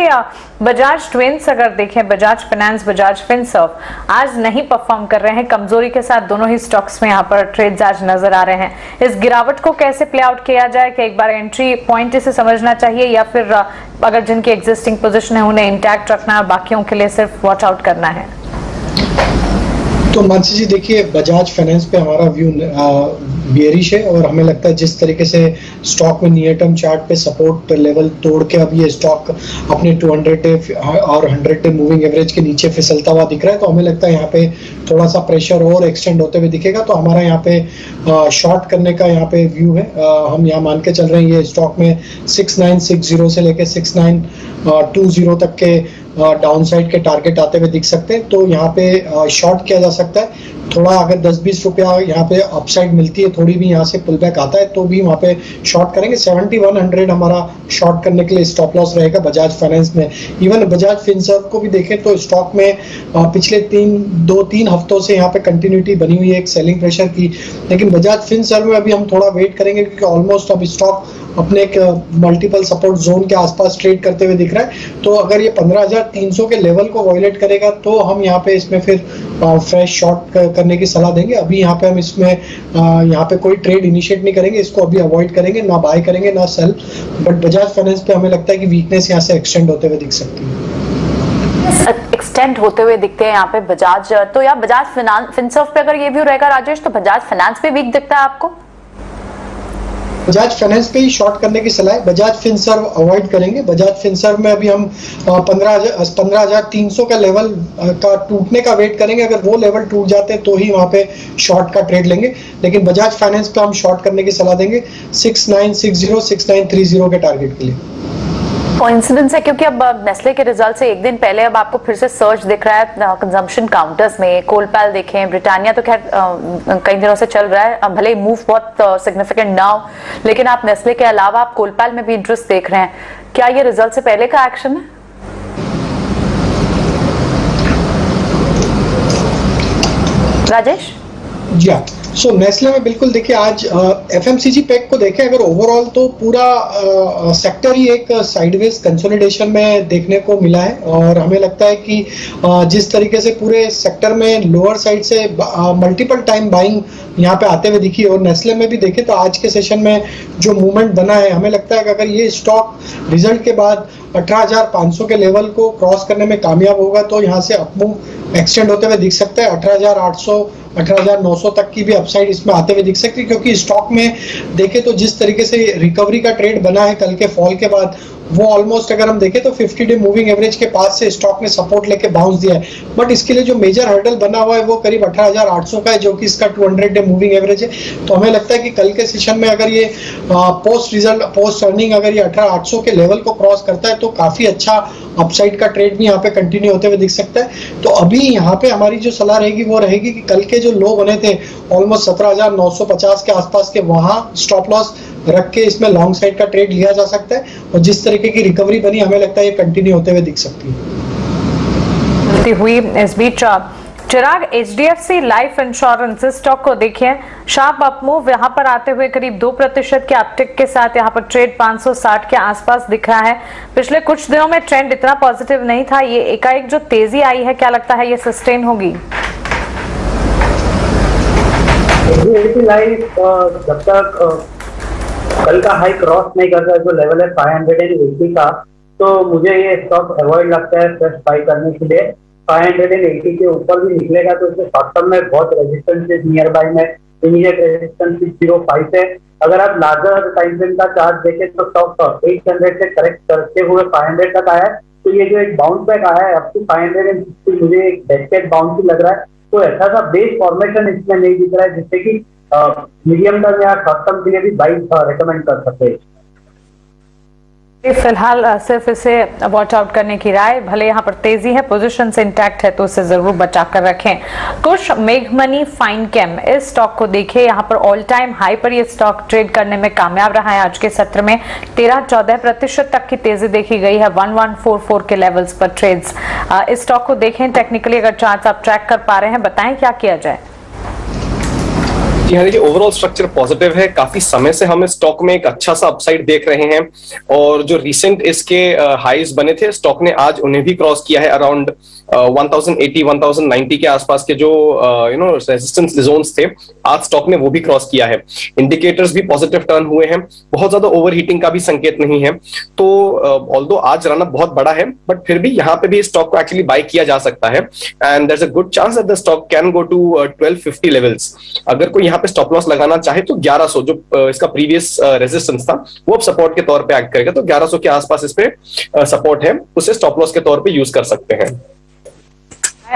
बजाज ट्विंस अगर देखें, बजाज फाइनेंस, बजाज फिनसर्व आज नहीं परफॉर्म कर रहे हैं, कमजोरी के साथ दोनों ही स्टॉक्स में यहाँ पर ट्रेड्स आज नजर आ रहे हैं। इस गिरावट को कैसे प्ले आउट किया जाए, कि एक बार एंट्री पॉइंट इसे समझना चाहिए या फिर अगर जिनकी एग्जिस्टिंग पोजीशन है उन्हें इंटैक्ट रखना है, बाकियों के लिए सिर्फ वॉच आउट करना है? तो मानसी जी देखिए, बजाज फाइनेंस पे हमारा व्यू बेयरिश है और हमें लगता है जिस तरीके से स्टॉक में नियर टर्म चार्ट पे सपोर्ट लेवल तोड़ के अब ये स्टॉक अपने 200 डे और 100 डे मूविंग एवरेज के नीचे फिसलता हुआ दिख रहा है, तो हमें लगता है यहाँ पे थोड़ा सा प्रेशर और एक्सटेंड होते हुए दिखेगा। तो हमारा यहाँ पे शॉर्ट करने का यहाँ पे व्यू है। हम यहाँ मान के चल रहे हैं ये स्टॉक में 6960 से लेके 6920 तक के डाउनसाइड के टारगेट आते हुए दिख सकते हैं। तो यहाँ पे शॉर्ट किया जा सकता है। थोड़ा अगर 10-20 रुपया यहाँ पे अपसाइड मिलती है, थोड़ी भी यहाँ से पुल बैक आता है, तो भी वहाँ पे शॉर्ट करेंगे। 7100 हमारा शॉर्ट करने के लिए स्टॉप लॉस रहेगा बजाज फाइनेंस में। इवन बजाज फिनसर्व को भी देखें तो स्टॉक में पिछले 2-3 हफ्तों से यहाँ पे कंटिन्यूटी बनी हुई है एक सेलिंग प्रेशर की, लेकिन बजाज फिनसर्व में अभी हम थोड़ा वेट करेंगे क्योंकि ऑलमोस्ट अब स्टॉक अपने एक मल्टीपल सपोर्ट जोन के आसपास ट्रेड करते हुए दिख रहा है। तो अगर ये 15,300 के लेवल को वॉयलेट करेगा तो हम यहाँ पे इसमें फिर फ्रेश शॉर्ट करने की सलाह देंगे। अभी यहाँ पे हम इसमें यहाँ पे कोई ट्रेड इनिशिएट नहीं करेंगे, इसको अभी अवॉइड करेंगे, ना बाय करेंगे ना सेल। बट बजाज फाइनेंस पे हमें लगता है कि वीकनेस यहाँ से एक्सटेंड होते हुए दिख सकती है, एक्सटेंड होते हुए दिखते हैं यहाँ पे बजाज। तो यार बजाज फिनसर्व पे अगर ये व्यू रहेगा राजेश, तो बजाज फाइनेंस पे वीक दिखता है आपको? बजाज फाइनेंस पे ही शॉर्ट करने की सलाह है। बजाज फिनसर्व अवॉइड करेंगे। बजाज फिनसर्व में अभी हम 15,300 का लेवल का टूटने का वेट करेंगे। अगर वो लेवल टूट जाते हैं तो ही वहां पे शॉर्ट का ट्रेड लेंगे, लेकिन बजाज फाइनेंस पे हम शॉर्ट करने की सलाह देंगे 6960 6930 के टारगेट के लिए। कोइंसिडेंस है क्योंकि अब नेस्ले के रिजल्ट से एक दिन पहले अब आपको फिर से सर्च दिख रहा है कंजम्पशन काउंटर्स में। कोलपैल देखें, ब्रिटानिया तो खैर कई दिनों से चल रहा है, अब भले मूव बहुत सिग्निफिकेंट ना हो, लेकिन आप नेस्ले के अलावा आप कोलपैल में भी इंटरेस्ट देख रहे हैं। क्या ये रिजल्ट से पहले का एक्शन है? राजेश जी हाँ, सो नेस्ले में बिल्कुल देखिए आज एफएमसीजी पैक को देखें अगर ओवरऑल तो पूरा सेक्टर ही एक साइडवेज कंसोलिडेशन में देखने को मिला है, और हमें लगता है कि जिस तरीके से पूरे सेक्टर में लोअर साइड से मल्टीपल टाइम बाइंग यहाँ पे आते हुए दिखी, और नेस्ले में भी देखें तो आज के सेशन में जो मूवमेंट बना है, हमें लगता है कि अगर ये स्टॉक रिजल्ट के बाद 18,500 के लेवल को क्रॉस करने में कामयाब होगा तो यहाँ से अपमूव एक्सटेंड होते हुए दिख सकता है। 18,800 18,900 तक की भी अपसाइड इसमें आते हुए दिख सकती है, क्योंकि स्टॉक में देखें तो जिस तरीके से रिकवरी का ट्रेड बना है कल के फॉल के बाद, वो ऑलमोस्ट अगर हम देखें तो 50 डे मूविंग एवरेज के पास से स्टॉक ने सपोर्ट लेके बाउंस दिया है, बट इसके लिए जो मेजर हर्डल बना हुआ है वो करीब 18,800 का है, जो कि इसका 200 डे मूविंग एवरेज है। तो हमें लगता है कि कल के सेशन में अगर ये पोस्ट अर्निंग अगर ये 18,800 के लेवल को क्रॉस करता है तो काफी अच्छा अपसाइड का ट्रेड भी यहाँ पे कंटिन्यू होते हुए दिख सकता है। तो अभी यहाँ पे हमारी जो सलाह रहेगी वो रहेगी कि कल के जो लो बने थे ऑलमोस्ट 17,950 के आसपास के, वहां स्टॉप लॉस रख के इसमें लॉन्ग साइड का ट्रेड लिया जा सकता है, और जिस तरीके की रिकवरी बनी हमें लगता है ये कंटिन्यू होते हुए दिख सकती है। हुई इस बीच चिराग, एचडीएफसी लाइफ इंश्योरेंस स्टॉक को देखिए, शार्प अपमूव यहाँ पर आते हुए करीब 2% के अपटिक के साथ यहाँ पर ट्रेड 560 के आसपास दिख रहा है। पिछले कुछ दिनों में ट्रेंड इतना पॉजिटिव नहीं था, ये एकाएक जो तेजी आई है क्या लगता है ये सस्टेन होगी? लाइफ जब तक कल का हाई क्रॉस नहीं करता है, जो लेवल है 580 का, तो मुझे ये स्टॉक अवॉइड लगता है फ्रेश बाई करने के लिए। 580 के ऊपर भी निकलेगा तो इसके शॉर्ट टर्म में बहुत रेजिस्टेंस है, नियर बाई में इमीडिएट रेजिस्टेंस 05 है। अगर आप लार्जर टाइम फ्रेम का चार्ट देखें तो स्टॉक 800 से करेक्ट करते हुए 500 तक आया है, तो ये जो एक बाउंस बैक आया है अप टू 560 मुझे एक बेस्टेड बाउंस ही लग रहा है। तो ऐसा सा बेस फॉर्मेशन इसमें नहीं दिख रहा है जिससे कि मीडियम टर्म या शॉर्ट टर्म के लिए भी बाई रेकमेंड कर सकते हैं। फिलहाल सिर्फ इसे वॉच आउट करने की राय, भले यहाँ पर तेजी है, पोजीशन से इंटैक्ट है तो उसे जरूर बचा कर रखें। कुछ मेघमनी फाइन केम, इस स्टॉक को देखिए, यहाँ पर ऑल टाइम हाई पर ये स्टॉक ट्रेड करने में कामयाब रहा है। आज के सत्र में 13-14% तक की तेजी देखी गई है 1144 के लेवल्स पर ट्रेड्स। इस स्टॉक को देखें टेक्निकली, अगर चार्ट्स आप ट्रैक कर पा रहे हैं, बताएं क्या किया जाए? जी हाँ, देखिए ओवरऑल स्ट्रक्चर पॉजिटिव है। काफी समय से हम स्टॉक में एक अच्छा सा अपसाइड देख रहे हैं, और जो रिसेंट इसके हाईज बने थे स्टॉक ने आज उन्हें भी क्रॉस किया है। अराउंड 1080 1090 के आसपास के जो रेजिस्टेंस जोन्स थे, आज स्टॉक ने वो भी क्रॉस किया है। इंडिकेटर्स भी पॉजिटिव टर्न हुए हैं, बहुत ज्यादा ओवरहीटिंग का भी संकेत नहीं है। तो ऑल्दो आज रन अप बहुत बड़ा है, बट फिर भी यहाँ पे भी स्टॉक को एक्चुअली बाय किया जा सकता है, and there is a good chance that the stock can go to 1250 levels. अगर कोई यहाँ पे स्टॉप लॉस लगाना चाहे तो 1100 जो इसका प्रीवियस रेजिस्टेंस था वो अब सपोर्ट के तौर पे एक्ट करेगा, तो 1100 के आसपास इस पे सपोर्ट है, उसे स्टॉप लॉस के तौर पे यूज कर सकते हैं।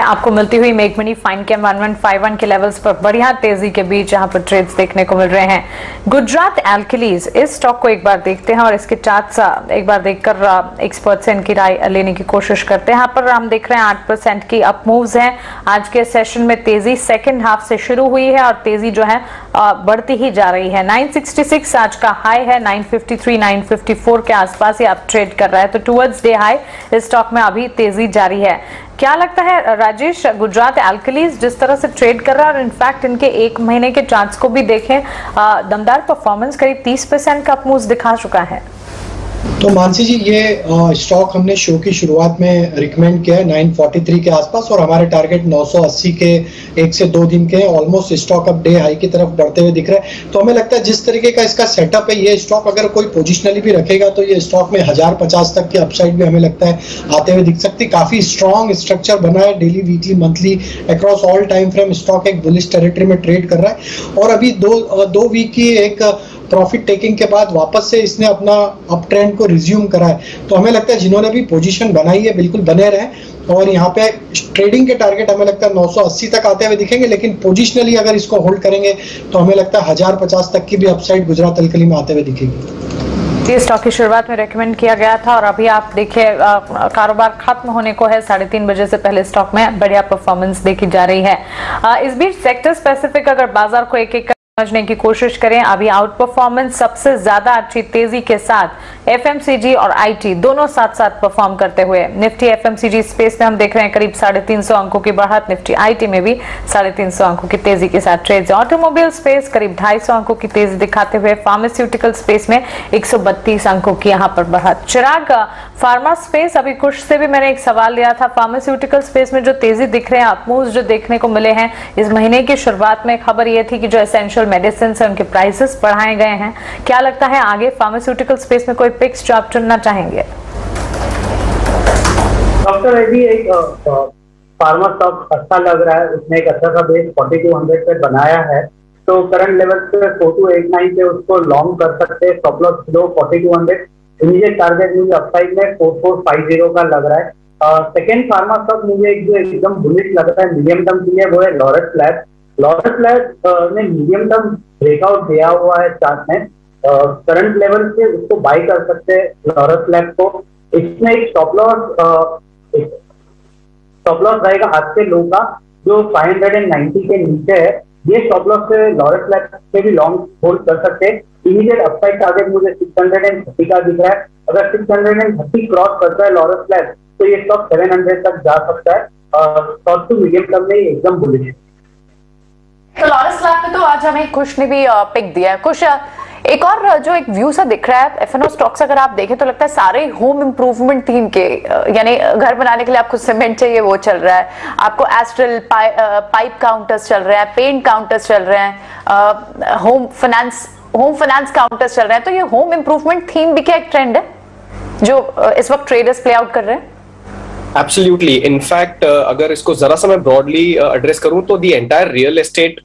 आपको मिलती हुई मेक मनी फाइन के 1151 के लेवल्स पर बढ़िया तेजी के बीच यहाँ पर ट्रेड्स देखने को मिल रहे हैं। गुजरात एल्कलीज, इस स्टॉक को एक बार देखते हैं और इसके चार्ट्स एक बार देखकर एक्सपर्ट से इनकी राय लेने की कोशिश करते हैं। यहाँ पर हम देख रहे हैं 8% की अप मूव्स हैं। आज के सेशन में तेजी सेकंड हाफ से शुरू हुई है और तेजी जो है बढ़ती ही जा रही है। 966 आज का हाई है, 953 954 के आसपास ही आप ट्रेड कर रहा है, तो टुवर्ड्स डे हाई इस स्टॉक में अभी तेजी जारी है। क्या लगता है राजेश, गुजरात एल्कलीज जिस तरह से ट्रेड कर रहा है, और इनफैक्ट इनके एक महीने के चार्ट्स को भी देखें, दमदार परफॉर्मेंस करीब 30% का अपमूव दिखा चुका है। तो मानसी जी, ये स्टॉक हमने शो की शुरुआत में रिकमेंड किया है 943 के आसपास, और हमारे टारगेट 980 के 1 से 2 दिन के हैं। ऑलमोस्ट स्टॉक अब डे हाई की तरफ बढ़ते हुए दिख रहा है। तो हमें लगता है जिस तरीके का इसका सेटअप है, ये स्टॉक अगर कोई पोजिशनली भी रखेगा तो ये स्टॉक में 1050 तक की अपसाइड भी हमें लगता है आते हुए दिख सकती है। काफी स्ट्रॉन्ग स्ट्रक्चर बना है, daily weekly monthly across all time frame stock एक बुलिश टेरिटरी में ट्रेड कर रहा है, और अभी दो वीक की एक प्रॉफिट टेकिंग के बाद वापस से इसने अपना अप ट्रेंड को रिज्यूम करा है, तो हमें लगता है जिन्होंने भी पोजीशन बनाई है बिल्कुल बने रहे और यहाँ पे ट्रेडिंग के टारगेट हमें लगता है 980 तक आते हुए दिखेंगे, लेकिन पोजिशनली अगर इसको होल्ड करेंगे तो हमें लगता है 1050 तक की भी अपसाइड गुजरात अल्कली में आते हुए दिखेगी। ये स्टॉक की शुरुआत में रेकमेंड किया गया था और अभी आप देखिए कारोबार खत्म होने को है, 3:30 बजे से पहले स्टॉक में बढ़िया परफॉर्मेंस देखी जा रही है। इस बीच सेक्टर स्पेसिफिक अगर बाजार को एक एक समझने की कोशिश करें, अभी आउट परफॉर्मेंस सबसे ज्यादा अच्छी तेजी के साथ एफएमसीजी और आईटी दोनों साथ साथ परफॉर्म करते हुए। निफ्टी एफएमसीजी स्पेस में हम देख रहे हैं करीब 350 अंकों की बढ़त, निफ्टी आईटी में भी 350 अंकों की तेजी के साथ ट्रेड्स। ऑटोमोबाइल स्पेस करीब 250 अंकों की तेजी दिखाते हुए, फार्मास्यूटिकल स्पेस में 132 अंकों की यहाँ पर बढ़त। चिराग, फार्मा स्पेस, अभी कुछ से भी मैंने एक सवाल लिया था, फार्मास्यूटिकल स्पेस में जो तेजी दिख रहे हैं, अपमूव्स जो देखने को मिले हैं, इस महीने की शुरुआत में खबर यह थी कि जो एसेंशियल मेडिसिन है उनके प्राइसेस बढ़ाए गए हैं। क्या लगता है आगे फार्मास्यूटिकल स्पेस में कोई पिक्स जो आप चुनना चाहेंगे? डॉक्टर अभी एक फार्मा स्टॉक अच्छा लग रहा है, उसने एक अच्छा सा बेस 4200 पे बनाया है, तो करंट लेवल पे 4289 पे उसको लॉन्ग कर सकते हैं, स्टॉप लॉस लो 4200, इमीडिएट टारगेट मुझे अपसाइड में 4450 का लग रहा है। सेकेंड फार्मा स्टॉक मुझे एक जो एकदम बुलिश लग रहा है मीडियम टर्म के लिए, वो है लॉरस लैब्स। लॉरस लैब्स ने मीडियम टर्म ब्रेकआउट दिया हुआ है चार्ट में, करंट लेवल से उसको बाय कर सकते हैं लॉरस लैब को। इसमें एक स्टॉप लॉस रहेगा आज के लो का जो 590 के नीचे है, ये स्टॉप लॉस से लॉरस लैब पे भी लॉन्ग होल्ड कर सकते हैं। इमीडिएट अपसाइड टारगेट मुझे 630 का दिख रहा है, अगर 630 क्रॉस करता है लॉरस लैब तो ये स्टॉक 700 तक जा सकता है। शॉर्ट टू मीडियम टर्म में एकदम बुलिश है। तो लॉरस लैब पे तो आज हमें कुछ ने भी पिक दिया है। कुछ एक और जो एक व्यू सा दिख रहा है एफएनओ स्टॉक्स, अगर आप देखें तो लगता है सारे होम इंप्रूवमेंट थीम के, यानी घर बनाने के लिए आपको सीमेंट चाहिए वो चल रहा है, आपको एस्ट्रल पाइप काउंटर्स चल रहे हैं, पेंट काउंटर्स चल रहे हैं, होम फाइनेंस काउंटर्स चल रहे हैं। तो ये होम इंप्रूवमेंट थीम भी क्या एक ट्रेंड है जो इस वक्त ट्रेडर्स प्ले आउट कर रहे हैं? एब्सोल्युटली, इनफैक्ट अगर इसको जरा सा मैं ब्रॉडली एड्रेस करूं तो the entire real estate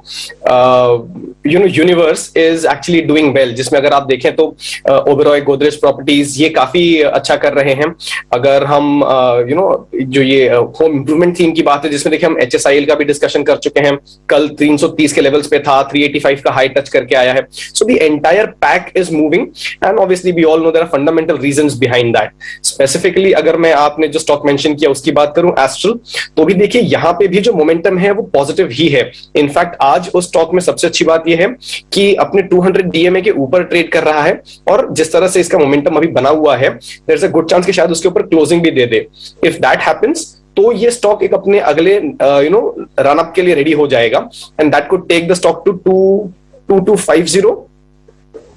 universe is actually doing well, जिसमें अगर आप देखें तो ओबेरॉय, गोदरेज प्रॉपर्टीज ये काफी अच्छा कर रहे हैं। अगर हम जो ये होम इंप्रूवमेंट थीम की बात है, जिसमें देखिए हम HSIL का भी डिस्कशन कर चुके हैं, कल 330 के लेवल्स पे था, 385 का हाई टच करके आया है। So the entire pack is moving and obviously we all know there are fundamental reasons behind that. Specifically अगर मैं आपने जो स्टॉक मेंशन किया उसकी बात करूं एस्ट्रल, तो भी देखिए यहां पे भी जो मोमेंटम है वो पॉजिटिव ही है। इनफैक्ट आज उस स्टॉक में सबसे अच्छी बात यह है कि अपने 200 DMA के ऊपर ट्रेड कर रहा है, और जिस तरह से इसका मोमेंटम अभी बना हुआ है, there is a good chance कि शायद उसके ऊपर क्लोजिंग भी दे दे। इफ दैट हैपेंस तो ये स्टॉक एक अपने अगले रन अप के लिए रेडी हो जाएगा, and that could take the stock to 2250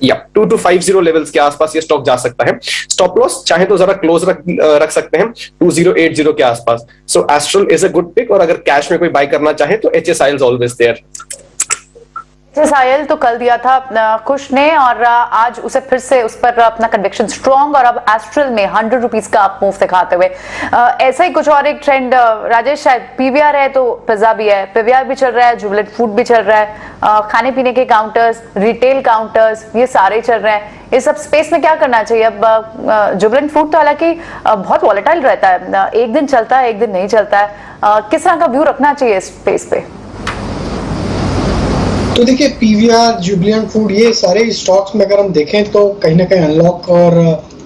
या 2250 लेवल्स के आसपास ये स्टॉक जा सकता है। स्टॉप लॉस चाहे तो जरा क्लोज रख सकते हैं 2080 के आसपास। So Astral is a good pick, और अगर कैश में कोई बाय करना चाहे तो HSIL is always there. HSIL तो कल दिया था खुश ने, और आज उसे फिर से उस पर अपना कन्विक्शन स्ट्रॉन्ग, और अब एस्ट्रल में 100 रुपीज का अप मूव दिखाते हुए ऐसा ही कुछ और एक ट्रेंड राजेश, शायद PVR है तो पिज्जा भी है, PVR भी चल रहा है, जुबिलेंट फूड भी चल रहा है, खाने पीने के काउंटर्स, रिटेल काउंटर्स, ये सारे चल रहे हैं। इस सब स्पेस में क्या करना चाहिए? अब जुबिलेंट फूड तो हालांकि बहुत वॉलेटाइल रहता है, एक दिन चलता है एक दिन नहीं चलता है, किस तरह का व्यू रखना चाहिए इस स्पेस पे? तो देखिए PVR, जुबिलेंट फूड, ये सारे स्टॉक्स में अगर हम देखें तो कहीं ना कहीं अनलॉक और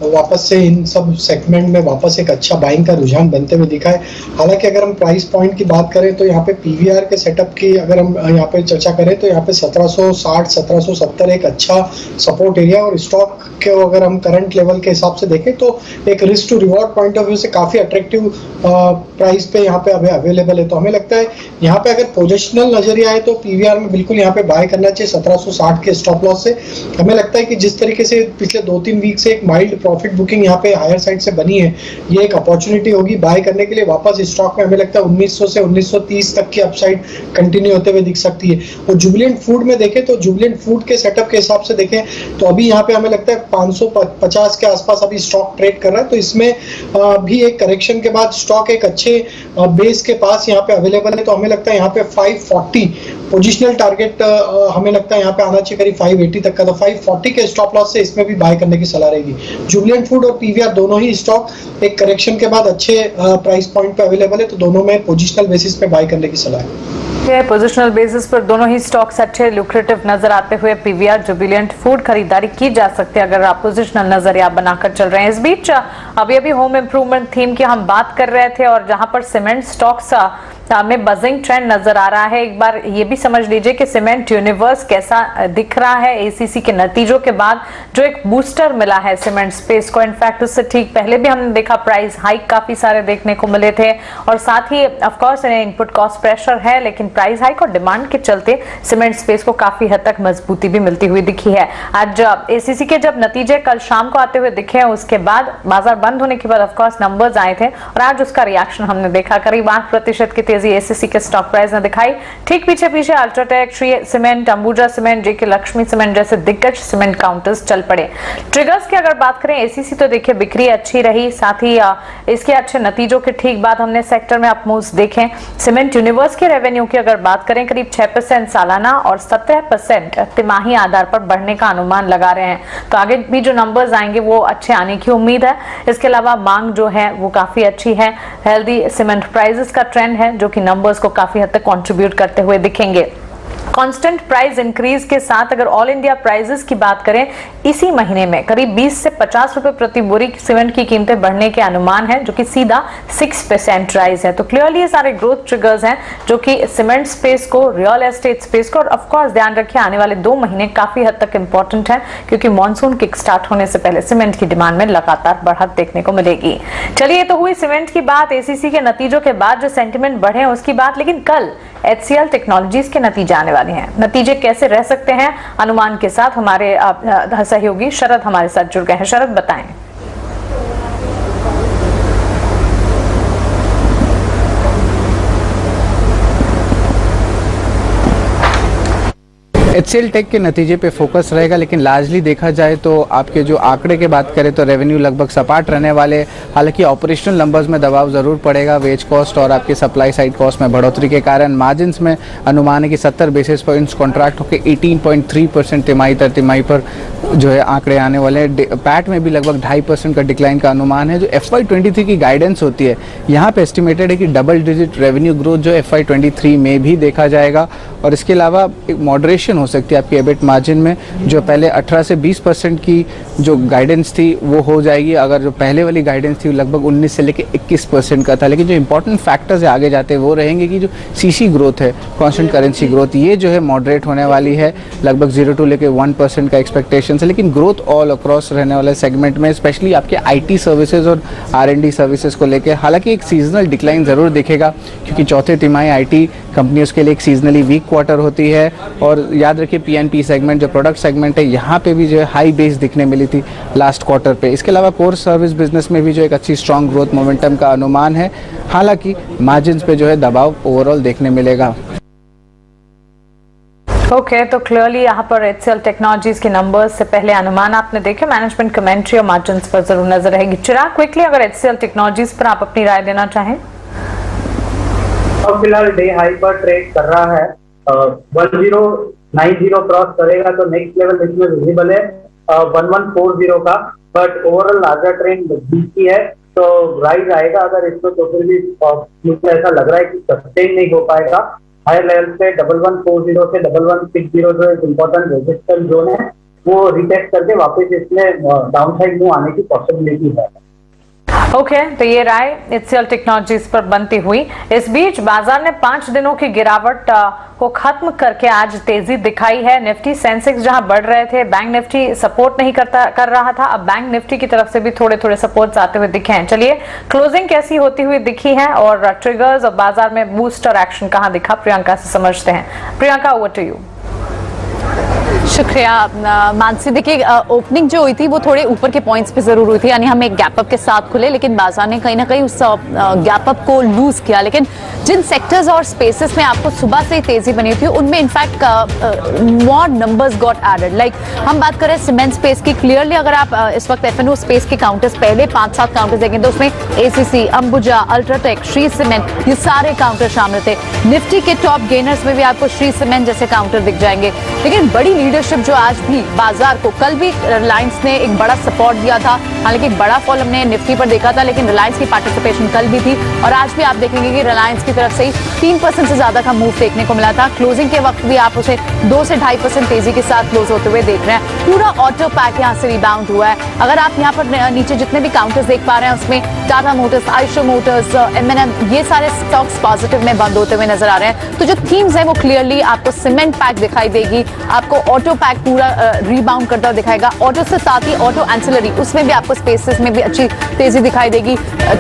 वापस से इन सब सेगमेंट में वापस एक अच्छा बाइंग का रुझान बनते हुए दिखा है। हालांकि अगर हम प्राइस पॉइंट की बात करें तो यहाँ पे PVR के सेटअप की अगर हम यहाँ पे चर्चा करें तो यहाँ पे 1760 1770 एक अच्छा सपोर्ट एरिया, और स्टॉक के अगर हम करंट लेवल के हिसाब से देखें तो एक risk to reward point of view से काफी अट्रैक्टिव प्राइस पे यहाँ पे अभी अवेलेबल है। तो हमें लगता है यहाँ पे अगर पोजिशनल नजरिया है तो PVR में बिल्कुल यहाँ पे बाय करना चाहिए 1760 के स्टॉप लॉस से। हमें लगता है कि जिस तरीके से पिछले 2-3 वीक से एक माइल्ड प्रॉफिट बुकिंग यहाँ पे हायर साइड से बनी है, ये एक अपॉर्चुनिटी होगी बाय करने के लिए। वापस स्टॉक में हमें लगता है 1900 से 1930 तक की अपसाइड कंटिन्यू होते हुए दिख सकती है। और जुबिलेंट फूड में देखें तो जुबिलेंट फूड के सेटअप के हिसाब से देखें तो अभी यहाँ पे हमें लगता है 550 के आसपास अभी स्टॉक ट्रेड कर रहा है। तो इसमें भी एक करेक्शन के बाद स्टॉक एक अच्छे बेस के पास यहाँ पे अवेलेबल है। तो हमें लगता है यहाँ पे 540 पोजिशनल टारगेट हमें लगता है यहाँ पे आना चाहिए करीब 580 तक का, तो 540 के स्टॉप लॉस से इसमें भी बाय करने की सलाह रहेगी। जुबिलेंट फूड और पीवीआर दोनों ही स्टॉक एक करेक्शन के बाद अच्छे प्राइस पॉइंट पे अवेलेबल है, तो दोनों में पोजिशनल बेसिस पे बाय करने की सलाह है। पोजिशनल बेसिस पर दोनों ही स्टॉक्स अच्छे लुक्रेटिव नजर आते हुए पीवीआर जुबिलेंट फूड खरीदारी की जा सकती है अगर आप पोजिशनल नजरिया बनाकर चल रहे हैं। इस बीच अभी होम इंप्रूवमेंट थीम की हम बात कर रहे थे और जहां पर सीमेंट स्टॉक्स में बजिंग ट्रेंड नजर आ रहा है। एक बार ये भी समझ लीजिए कि सीमेंट यूनिवर्स कैसा दिख रहा है एसीसी के नतीजों के बाद, जो एक बूस्टर मिला है सीमेंट स्पेस को। इनफैक्ट उससे ठीक पहले भी हमने देखा प्राइस हाइक काफी सारे देखने को मिले थे और साथ ही of course input cost pressure है, लेकिन प्राइस हाइक और डिमांड के चलते सीमेंट स्पेस को काफी हद तक मजबूती भी मिलती हुई दिखी है। आज एसीसी के जब नतीजे कल शाम को आते हुए दिखे, उसके बाद बाजार बंद होने के बाद ऑफ कोर्स नंबर्स आए थे और आज उसका रिएक्शन हमने देखा। करीब 8% की एसीसी के स्टॉक प्राइस ने दिखाई। ठीक पीछे UltraTech, Shree cement, Ambuja cement, JK Lakshmi cement जैसे दिग्गज सीमेंट काउंटर्स चल पड़े। ट्रिगर्स की अगर बात करें, एसीसी तो देखिए बिक्री अच्छी रही, साथ ही इसके अच्छे नतीजों के ठीक बाद हमने सेक्टर में अपमूव्स देखे। सीमेंट यूनिवर्स के रेवेन्यू की अगर बात करें, करीब 6% सालाना और 17% तिमाही आधार पर बढ़ने का अनुमान लगा रहे हैं, तो आगे भी जो नंबर्स आएंगे वो अच्छे आने की उम्मीद है। इसके अलावा मांग जो है वो काफी अच्छी है, हेल्दी सीमेंट प्राइसेस का ट्रेंड है जो कि नंबर्स को काफी हद तक कंट्रीब्यूट करते हुए दिखेंगे। कांस्टेंट प्राइस इंक्रीज के साथ अगर ऑल इंडिया प्राइसेस की बात करें, इसी महीने में करीब 20 से 50 रुपए प्रति बोरी सीमेंट की कीमतें बढ़ने के अनुमान है, जो कि सीधा 6% राइज है। तो क्लियरली ये सारे ग्रोथ ट्रिगर्स हैं जो कि सीमेंट स्पेस को, रियल एस्टेट स्पेस को, और ऑफ कोर्स ध्यान रखिए आने वाले 2 महीने काफी हद तक इंपॉर्टेंट है क्योंकि मॉनसून किक स्टार्ट होने से पहले सीमेंट की डिमांड में लगातार बढ़त देखने को मिलेगी। चलिए, तो हुई सीमेंट की बात, एसीसी के नतीजों के बाद जो सेंटिमेंट बढ़े उसकी बात, लेकिन कल HCL टेक्नोलॉजीज के नतीजे आने वाले हैं। नतीजे कैसे रह सकते हैं, अनुमान के साथ हमारे सहयोगी शरद हमारे साथ जुड़ गए हैं। शरद, बताएं। HCL टेक के नतीजे पे फोकस रहेगा, लेकिन लार्जली देखा जाए तो आपके जो आंकड़े की बात करें तो रेवेन्यू लगभग सपाट रहने वाले। हालांकि ऑपरेशनल नंबर्स में दबाव ज़रूर पड़ेगा वेज कॉस्ट और आपके सप्लाई साइड कॉस्ट में बढ़ोतरी के कारण। मार्जिन्स में अनुमान है कि 70 बेसिस पॉइंट्स कॉन्ट्रैक्ट होकर 18.3% तिमाही दर तिमाही पर जो है आंकड़े आने वाले हैं। पैट में भी लगभग 2.5% का डिक्लाइन का अनुमान है। जो FY23 की गाइडेंस होती है, यहाँ पे एस्टिमेटेड है कि डबल डिजिट रेवेन्यू ग्रोथ जो FY23 में भी देखा जाएगा और इसके अलावा एक मॉडरेशन हो सकती है आपकी एबिट मार्जिन में, जो पहले 18 से 20% की जो गाइडेंस थी वो हो जाएगी। अगर जो पहले वाली गाइडेंस थी लगभग 19 से लेकर 21% का था। लेकिन जो इंपॉर्टेंट फैक्टर्स है आगे जाते वो रहेंगे कि जो CC ग्रोथ है, कांस्टेंट करेंसी ग्रोथ, ये जो है मॉडरेट होने वाली है, लगभग 0 to लेकर 1% का एक्सपेक्टेशन है। लेकिन ग्रोथ ऑल अक्रॉस रहने वाले सेगमेंट में, स्पेशली आपके IT सर्विसेज और R&D सर्विसेज को लेकर। हालांकि एक सीजनल डिक्लाइन जरूर दिखेगा क्योंकि चौथे तिमाही IT कंपनियों के लिए एक सीजनली वीक क्वार्टर होती है। और याद रखिए PNP सेगमेंट जो प्रोडक्ट सेगमेंट है, यहाँ पे भी जो है हाई बेस दिखने मिली थी लास्ट क्वार्टर पे। इसके अलावा कोर सर्विस बिजनेस में भी जो एक अच्छी स्ट्रॉन्ग ग्रोथ मोमेंटम का अनुमान है। हालांकि मार्जिन्स पे जो है दबाव ओवरऑल देखने मिलेगा। ओके, तो क्लियरली यहाँ पर HCL टेक्नोलॉजीज के नंबर्स से पहले अनुमान आपने देखे, मैनेजमेंट कमेंट्री और मार्जिन्स पर जरूर नजर रहेगी। चिराग, क्विकली अगर HCL टेक्नोलॉजीज पर आप अपनी राय देना चाहें। फिलहाल डे हाई पर ट्रेड कर रहा है, 1090 क्रॉस करेगा तो नेक्स्ट लेवल इसमें विजिबल है 1140 का, बट ओवरऑल लार्जर ट्रेंड बीच की है तो राइज आएगा अगर इसमें, तो फिर भी मुझे ऐसा लग रहा है कि सस्टेन नहीं हो पाएगा। हायर लेवल पे 1140 से 1160 जो एक इम्पोर्टेंट रेजिस्टेंस जोन है वो रिटेस्ट करके वापस इसमें डाउनसाइड मूव आने की पॉसिबिलिटी है। ओके, तो ये राय HCL टेक्नोलॉजीज पर बनती हुई। इस बीच बाजार ने 5 दिनों की गिरावट को खत्म करके आज तेजी दिखाई है। निफ्टी सेंसेक्स जहां बढ़ रहे थे, बैंक निफ्टी सपोर्ट नहीं कर रहा था, अब बैंक निफ्टी की तरफ से भी थोड़े थोड़े सपोर्ट्स आते हुए दिखे हैं। चलिए, क्लोजिंग कैसी होती हुई दिखी है और ट्रिगर्स और बाजार में बूस्टर एक्शन कहां दिखा, प्रियंका से समझते हैं। Priyanka, over to you. शुक्रिया मानसी। देखिए ओपनिंग जो हुई थी वो थोड़े ऊपर के पॉइंट्स पे जरूर हुई थी, यानी हम एक गैप अप के साथ खुले, लेकिन बाजार ने कहीं ना कहीं उस गैप अप को लूज किया। लेकिन जिन सेक्टर्स और स्पेसेस में आपको सुबह से तेजी बनी थी उनमें in fact more numbers got added. Like हम बात करें सीमेंट स्पेस की, क्लियरली अगर आप इस वक्त एफएनओ स्पेस के काउंटर्स पहले 5-7 काउंटर्स देखें तो उसमें ACC, Ambuja, UltraTech, Shree cement, ये सारे काउंटर शामिल थे। निफ्टी के टॉप गेनर्स में भी आपको श्री सीमेंट जैसे काउंटर दिख जाएंगे। लेकिन बड़ी लीडरशिप जो आज भी बाजार को, कल भी रिलायंस ने एक बड़ा सपोर्ट दिया था, हालांकि एक बड़ा फॉल हमने निफ्टी पर देखा था, लेकिन रिलायंस की पार्टिसिपेशन कल भी थी और आज भी आप देखेंगे कि रिलायंस की तरफ से ही 3% से ज्यादा का मूव देखने को मिला था। क्लोजिंग के वक्त भी आप उसे 2 से 2.5% तेजी के साथ क्लोज होते हुए देख रहे हैं। पूरा ऑटो पैक यहाँ से रिबाउंड हुआ है। अगर आप यहाँ पर नीचे जितने भी काउंटर्स देख पा रहे हैं उसमें Tata Motors, Eicher Motors, M&M, ये सारे स्टॉक्स पॉजिटिव में बंद होते हुए नजर आ रहे हैं। तो जो थीम्स है वो क्लियरली आपको सीमेंट पैक दिखाई देगी, आपको ऑटो पैक पूरा रीबाउंड करता हुआ दिखाएगा। ऑटो से साथ ही ऑटो एंसिलरी, उसमें भी आपको स्पेसेस में भी अच्छी तेजी दिखाई देगी।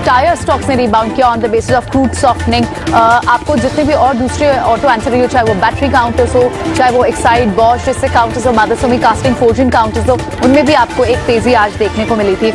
टायर स्टॉक्स ने रिबाउंड किया on the basis of crude softening. आपको जितने भी और दूसरे ऑटो एंसिलरी हो, चाहे वो बैटरी काउंटर्स हो, चाहे वो एक्साइड, बॉश जैसे काउंटर्स हो, मादरसोमी कास्टिंग, फोर्जिंग काउंटर्स हो, उनमें भी आपको एक तेजी आज देखने को मिली थी।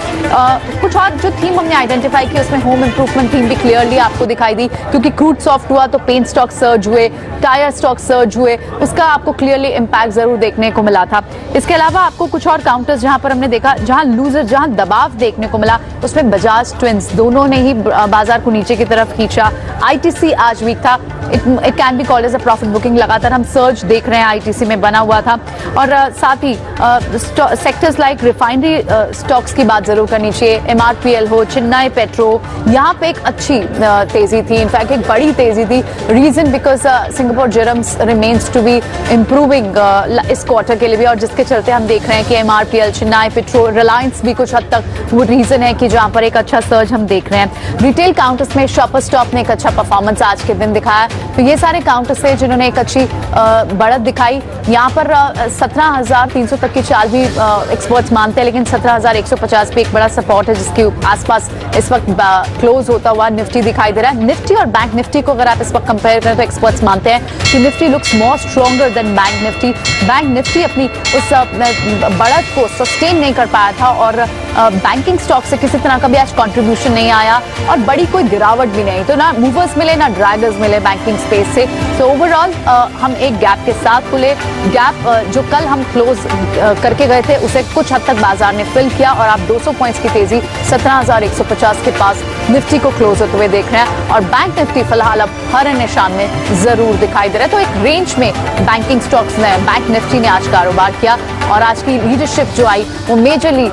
कुछ और जो थीम हमने आइडेंटिफाई की उसमें होम इंप्रूवमेंट थीम भी क्लियरली आपको दिखाई दी, क्योंकि क्रूड सॉफ्ट हुआ तो पेंट स्टॉक सर्ज हुए, टायर स्टॉक सर्ज हुए, उसका आपको क्लियरली इंपैक्ट जरूर देखने को मिला था। इसके अलावा आपको कुछ और काउंटर्स जहां पर हमने देखा, जहां लूजर, जहां दबाव देखने को मिला, उसमें बजाज ट्विंस दोनों ने ही बाजार को नीचे की तरफ खींचा। आईटीसी आज वीक था, it can be called as a profit booking, लगातार हम सर्ज देख रहे हैं आईटीसी में बना हुआ था। और साथ ही सेक्टर्स लाइक रिफाइनरी स्टॉक्स की बात जरूर करनी चाहिए, एमआरपीएल हो, चेन्नई पेट्रो, यहाँ पे एक अच्छी तेजी थी, इनफैक्ट एक बड़ी तेजी थी। Reason because Singapore GRMs remains to be improving इस क्वार्टर के लिए भी, और जिसके चलते हम देख रहे हैं कि एमआरपीएल, चेन्नई पेट्रो, रिलायंस भी कुछ हद तक वो रीजन है कि जहाँ पर एक अच्छा सर्ज हम देख रहे हैं। रिटेल काउंटर्स में शॉपर स्टॉप ने एक अच्छा परफॉर्मेंस आज के दिन दिखाया, तो ये सारे काउंटर्स थे जिन्होंने एक अच्छी बढ़त दिखाई। यहाँ पर 17,300 तक की चाल भी एक्सपर्ट्स मानते हैं, लेकिन 17,150 पे एक बड़ा सपोर्ट है जिसके आसपास इस वक्त क्लोज होता हुआ निफ्टी दिखाई दे रहा है। निफ्टी और बैंक निफ्टी को अगर आप इस वक्त कंपेयर करें तो एक्सपर्ट्स मानते हैं कि Nifty looks more stronger than bank Nifty. Bank Nifty अपनी उस बढ़त को सस्टेन नहीं कर पाया था और बैंकिंग स्टॉक से किसी तरह का भी आज कंट्रीब्यूशन नहीं आया और बड़ी कोई गिरावट भी नहीं, तो ना मूवर्स मिले ना ड्रैगर्स मिले बैंकिंग स्पेस से। तो ओवरऑल हम एक गैप के साथ खुले। गैप जो कल हम क्लोज करके गए थे उसे कुछ हद तक बाजार ने फिल किया और आप 200 पॉइंट्स की तेजी 17,150 के पास निफ्टी को क्लोज होते हुए देख रहे हैं। और बैंक निफ्टी फिलहाल अब हर निशान में जरूर दिखाई दे रहा है। तो एक रेंज में बैंकिंग स्टॉक्स ने, बैंक निफ्टी ने आज कारोबार किया और आज की लीडरशिप जो आई वो majorly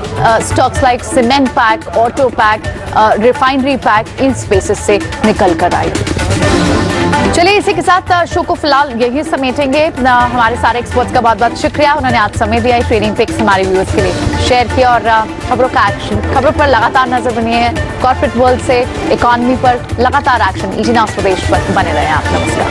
stocks like cement pack, auto pack, refinery pack, इन स्पेसेस से निकल कर आई। चलिए इसी के साथ शो को फिलहाल यही समेटेंगे। हमारे सारे एक्सपर्ट्स का बहुत बहुत शुक्रिया, उन्होंने आज समय दिया ट्रेडिंग पिक्स हमारे व्यूअर्स के लिए शेयर किया और खबरों का एक्शन, खबरों पर लगातार नजर बनी है। कॉर्पोरेट वर्ल्ड से इकोनॉमी पर लगातार एक्शन, ईजी नाउ स्वदेश पर बने रहे आप। नमस्कार।